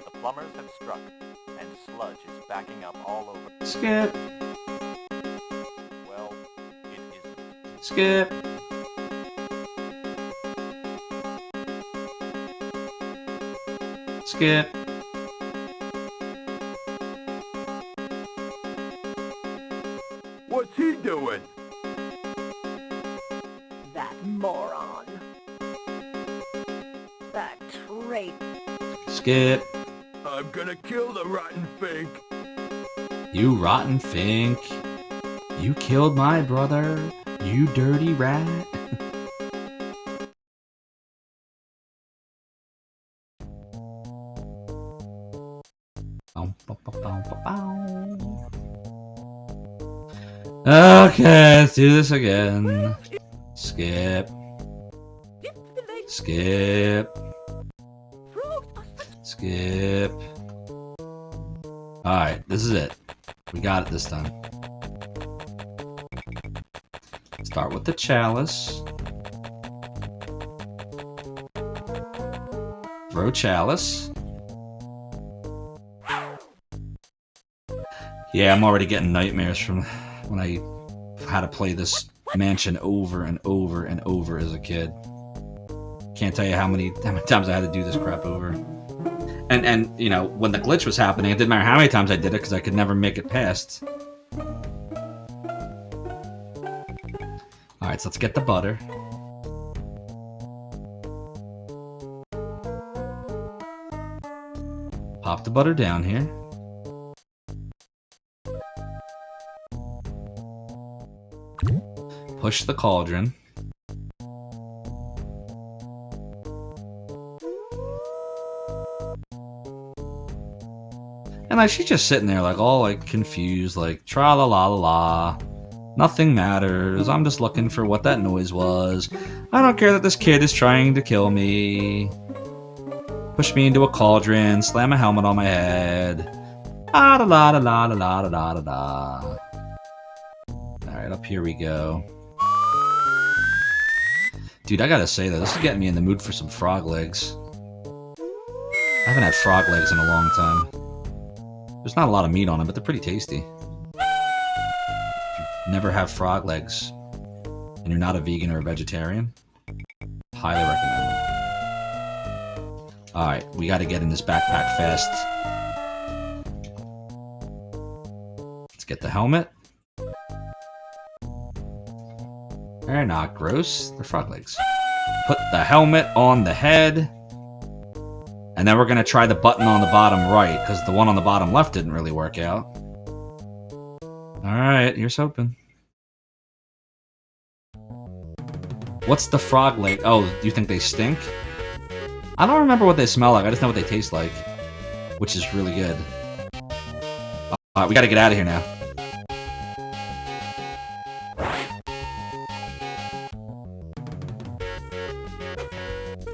the plumbers have struck, and sludge is backing up all over. Skip. Well, it isn't. Skip. Skip. What's he doing? That moron. That traitor. Skip. I'm gonna kill the rotten fink. You rotten fink. You killed my brother. You dirty rat. Okay, let's do this again. Skip. Skip. Skip. Alright, this is it. We got it this time. Start with the chalice. Throw chalice. Yeah, I'm already getting nightmares from when I had to play this mansion over and over and over as a kid. Can't tell you how many times I had to do this crap over. And you know, when the glitch was happening, it didn't matter how many times I did it because I could never make it past. Alright, so let's get the butter. Pop the butter down here. Push the cauldron. And like she's just sitting there like all like confused, like tra la la la la. Nothing matters. I'm just looking for what that noise was. I don't care that this kid is trying to kill me. Push me into a cauldron, slam a helmet on my head. Ah da la da la da la da da da da. Alright, up here we go. Dude, I gotta say though, this is getting me in the mood for some frog legs. I haven't had frog legs in a long time. There's not a lot of meat on them, but they're pretty tasty. If you never have frog legs, and you're not a vegan or a vegetarian, highly recommend them. Alright, we gotta get in this backpack fast. Let's get the helmet. They're not gross. They're frog legs. Put the helmet on the head. And then we're going to try the button on the bottom right, because the one on the bottom left didn't really work out. Alright, here's hoping. What's the frog leg? Oh, do you think they stink? I don't remember what they smell like. I just know what they taste like. Which is really good. Alright, we got to get out of here now.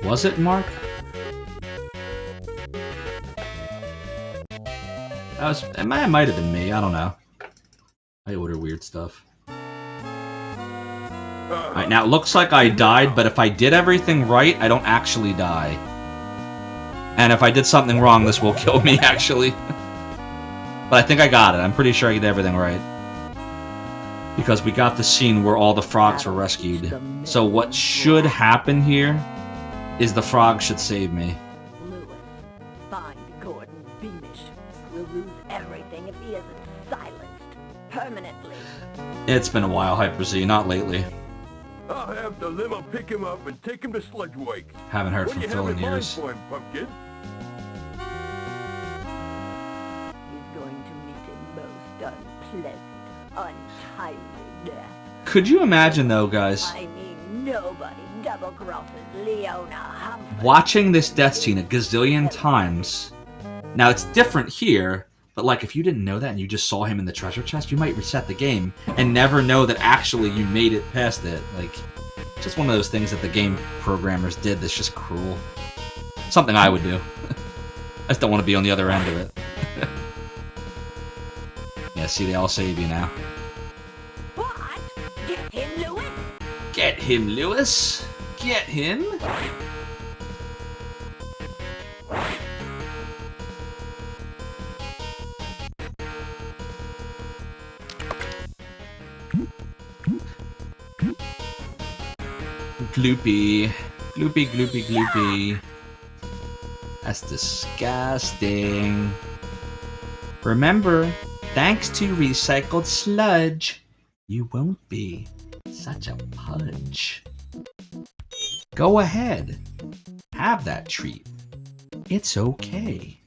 Was it, Mark? It might have been me. I don't know. I order weird stuff. Alright, now it looks like I died, but if I did everything right, I don't actually die. And if I did something wrong, this will kill me, actually. But I think I got it. I'm pretty sure I did everything right. Because we got the scene where all the frogs were rescued. So what should happen here is the frog should save me. Lewis, find Gordon Beamish. We'll lose everything if he isn't silenced permanently. It's been a while, Hyper Z, not lately. I'll have the limo pick him up and take him to Sludge Wake. Haven't heard from Phil in years. For him, Pumpkin? He's going to meet a most unpleasant, untimely death. Could you imagine, though, guys? I mean, nobody double-crosses Leona Humphrey. Watching this death scene a gazillion times. Now, it's different here, but like if you didn't know that and you just saw him in the treasure chest, you might reset the game and never know that actually you made it past it. Like, just one of those things that the game programmers did that's just cruel. Something I would do. I just don't want to be on the other end of it. Yeah, see, they all save you now. What? Get him, Lewis! Get him, Lewis! Get him! Gloopy. Gloopy, gloopy, gloopy. That's disgusting. Remember, thanks to recycled sludge, you won't be such a pudge. Go ahead. Have that treat. It's okay.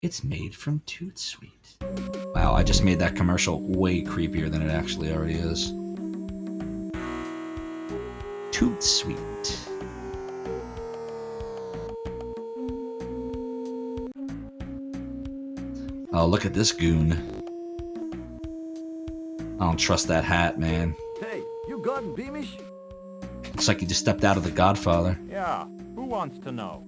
It's made from Toot Sweet. Wow, I just made that commercial way creepier than it actually already is. Toot Sweet. Oh, look at this goon. I don't trust that hat, man. Hey, you Gordon Beamish? Looks like he just stepped out of The Godfather. Yeah, who wants to know?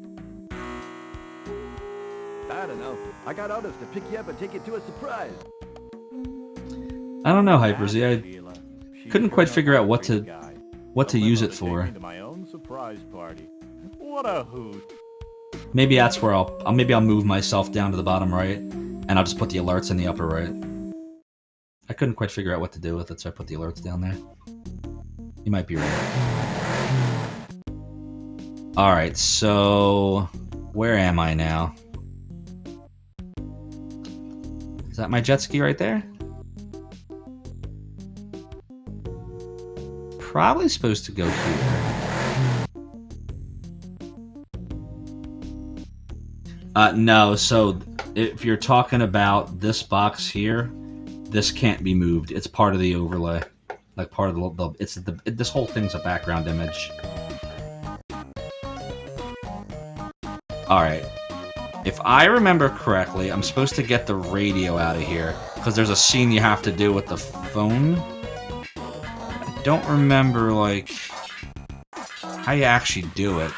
I don't know. I got orders to pick you up and take you to a surprise. I don't know, Hyper Z. I couldn't quite figure out what to use it for. My own surprise party. What a hoot. Maybe that's where maybe I'll move myself down to the bottom right, and I'll just put the alerts in the upper right. I couldn't quite figure out what to do with it, so I put the alerts down there. You might be right. Alright, so where am I now? Is that my jet ski right there? Probably supposed to go here. No, so if you're talking about this box here, this can't be moved. It's part of the overlay. Like part of this whole thing's a background image. Alright. If I remember correctly, I'm supposed to get the radio out of here, because there's a scene you have to do with the phone. I don't remember, like, how you actually do it.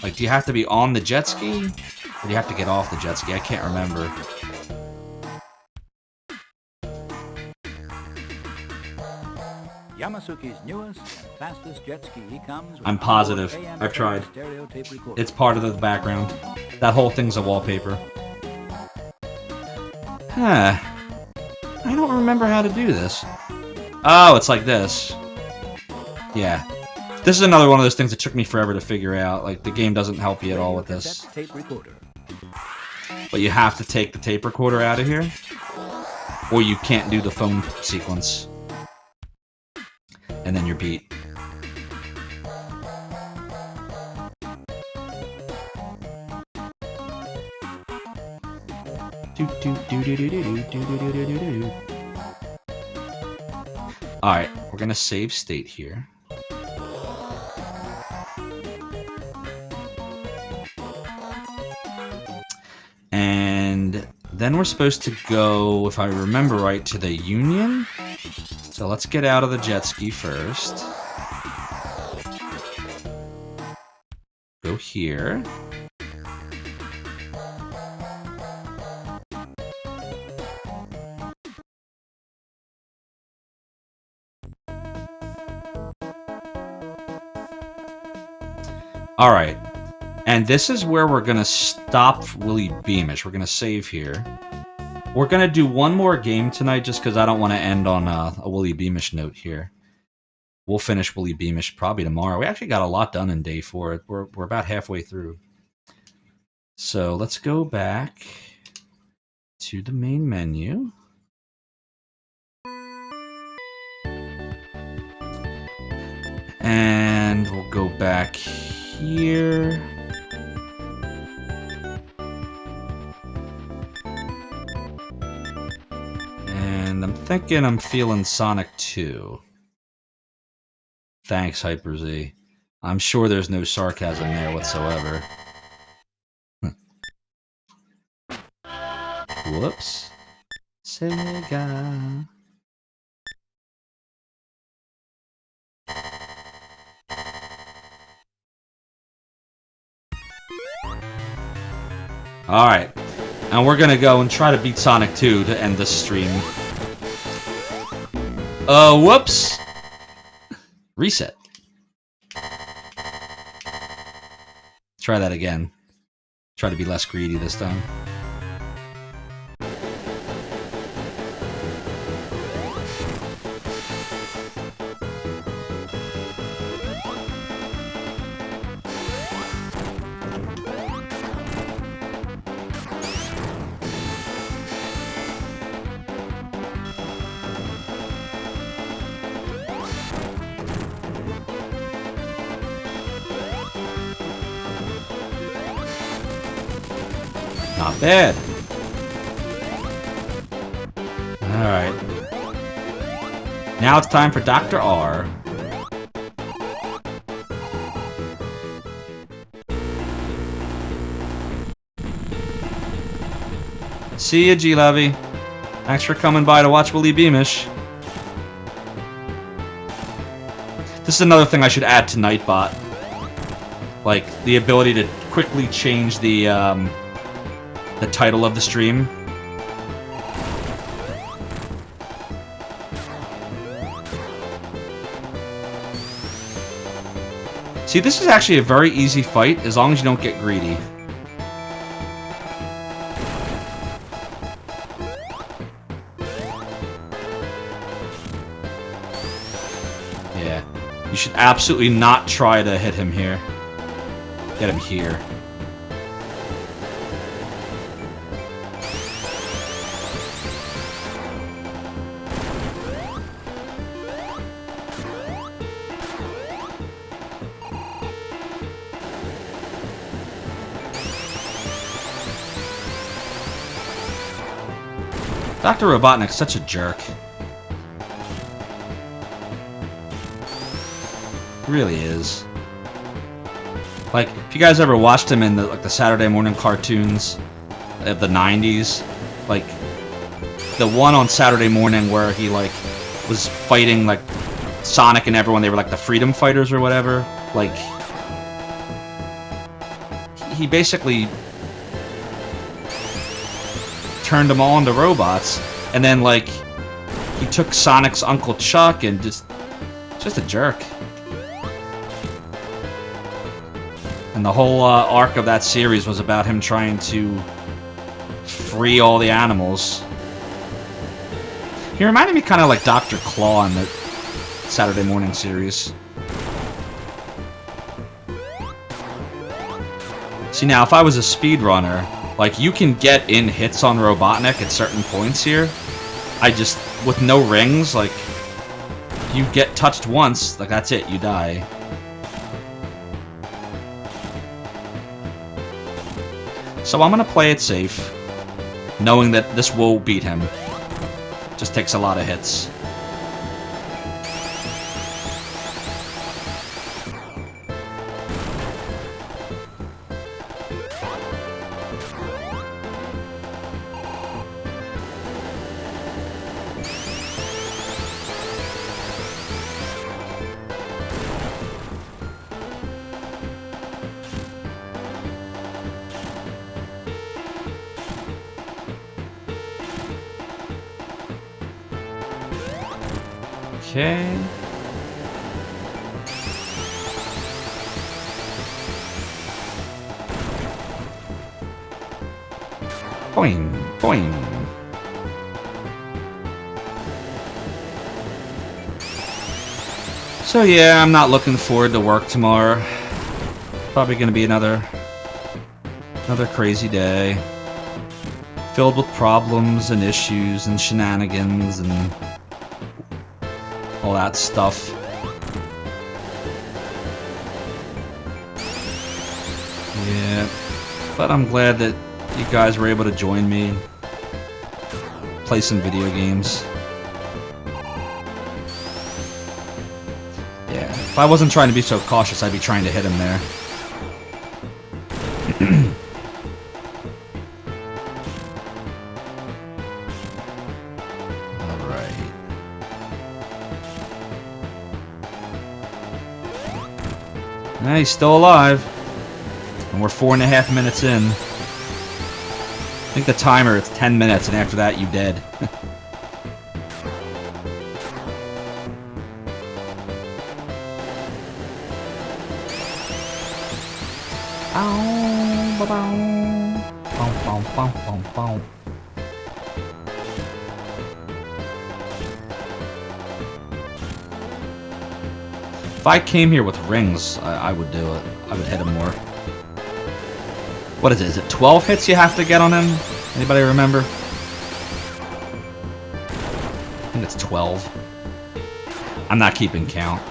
Like, do you have to be on the jet ski? Or do you have to get off the jet ski? I can't remember. Yamasuke's newest and fastest jet ski comes with I'm positive. I've tried. It's part of the background. That whole thing's a wallpaper. Huh. I don't remember how to do this. Oh, it's like this. Yeah. This is another one of those things that took me forever to figure out. Like, the game doesn't help you at all with this. But you have to take the tape recorder out of here, or you can't do the phone sequence. And then you're beat. Alright, we're gonna save state here. And then we're supposed to go, if I remember right, to the Union. So let's get out of the jet ski first. Go here. Alright. And this is where we're going to stop Willy Beamish. We're going to save here. We're going to do one more game tonight just because I don't want to end on a Willy Beamish note here. We'll finish Willy Beamish probably tomorrow. We actually got a lot done in day 4. We're about halfway through. So let's go back to the main menu. And we'll go back here. And I'm thinking I'm feeling Sonic 2. Thanks, Hyper Z. I'm sure there's no sarcasm there whatsoever. Whoops. Sega. Alright. And we're gonna go and try to beat Sonic 2 to end this stream. Whoops! Reset. Try that again. Try to be less greedy this time. Not bad. Alright. Now it's time for Dr. R. See ya, G-Levy. Thanks for coming by to watch Willy Beamish. This is another thing I should add to Nightbot. Like, the ability to quickly change the the title of the stream. See, this is actually a very easy fight as long as you don't get greedy. Yeah. You should absolutely not try to hit him here. Get him here. Dr. Robotnik's such a jerk. He really is. Like, if you guys ever watched him in the Saturday morning cartoons of the 90s, like the one on Saturday morning where he like was fighting like Sonic and everyone, they were like the freedom fighters or whatever. Like he basically turned them all into robots, and then like he took Sonic's Uncle Chuck and just a jerk. And the whole arc of that series was about him trying to free all the animals. He reminded me kind of like Dr. Claw in the Saturday morning series. See, now if I was a speedrunner, like, you can get in hits on Robotnik at certain points here. I just, with no rings, like, you get touched once, like, that's it, you die. So I'm gonna play it safe, knowing that this will beat him. Just takes a lot of hits. Okay. Boing, boing. So yeah, I'm not looking forward to work tomorrow. Probably gonna be another crazy day. Filled with problems and issues and shenanigans and all that stuff. Yeah, but I'm glad that you guys were able to join me, play some video games. Yeah, if I wasn't trying to be so cautious, I'd be trying to hit him there. Yeah, he's still alive. And we're 4.5 minutes in. I think the timer is 10 minutes, and after that, you dead. If I came here with rings, I would do it. I would hit him more. What is it? Is it 12 hits you have to get on him? Anybody remember? I think it's 12. I'm not keeping count.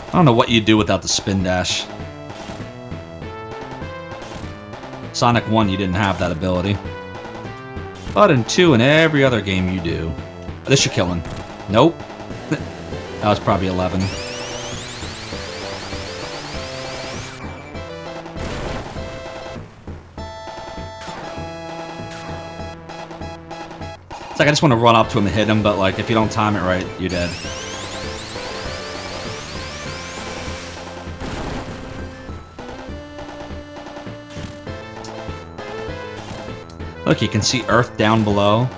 I don't know what you'd do without the spin dash. Sonic 1, you didn't have that ability. But in 2 and every other game you do. This should kill him. Nope. That was probably 11. It's like I just want to run up to him and hit him, but like if you don't time it right, you're dead. Look, you can see Earth down below.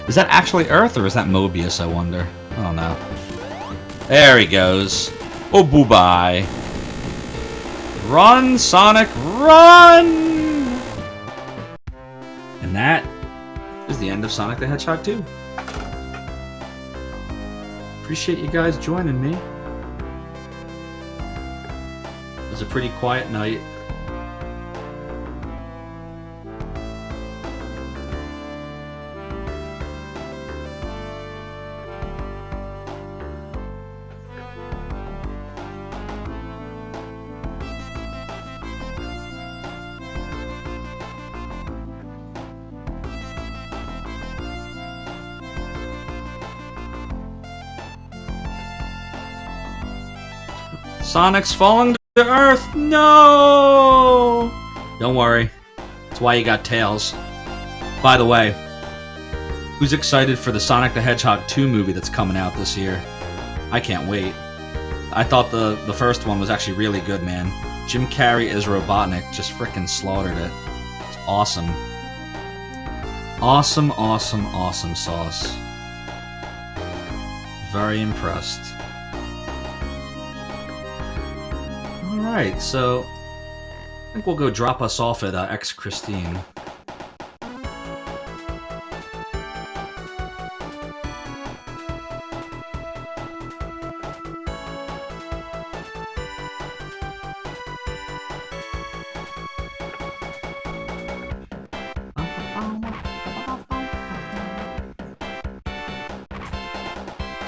Is that actually Earth, or is that Mobius, I wonder? I don't know. There he goes. Oh, boo-bye. Run, Sonic, run! And that is the end of Sonic the Hedgehog 2. Appreciate you guys joining me. It was a pretty quiet night. Sonic's falling to Earth! No! Don't worry. That's why you got Tails. By the way, who's excited for the Sonic the Hedgehog 2 movie that's coming out this year? I can't wait. I thought the first one was actually really good, man. Jim Carrey as Robotnik just frickin' slaughtered it. It's awesome. Awesome, awesome, awesome sauce. Very impressed. Alright, so I think we'll go drop us off at X Christine.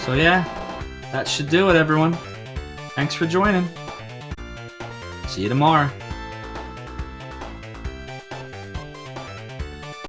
So yeah, that should do it, everyone. Thanks for joining. See you tomorrow.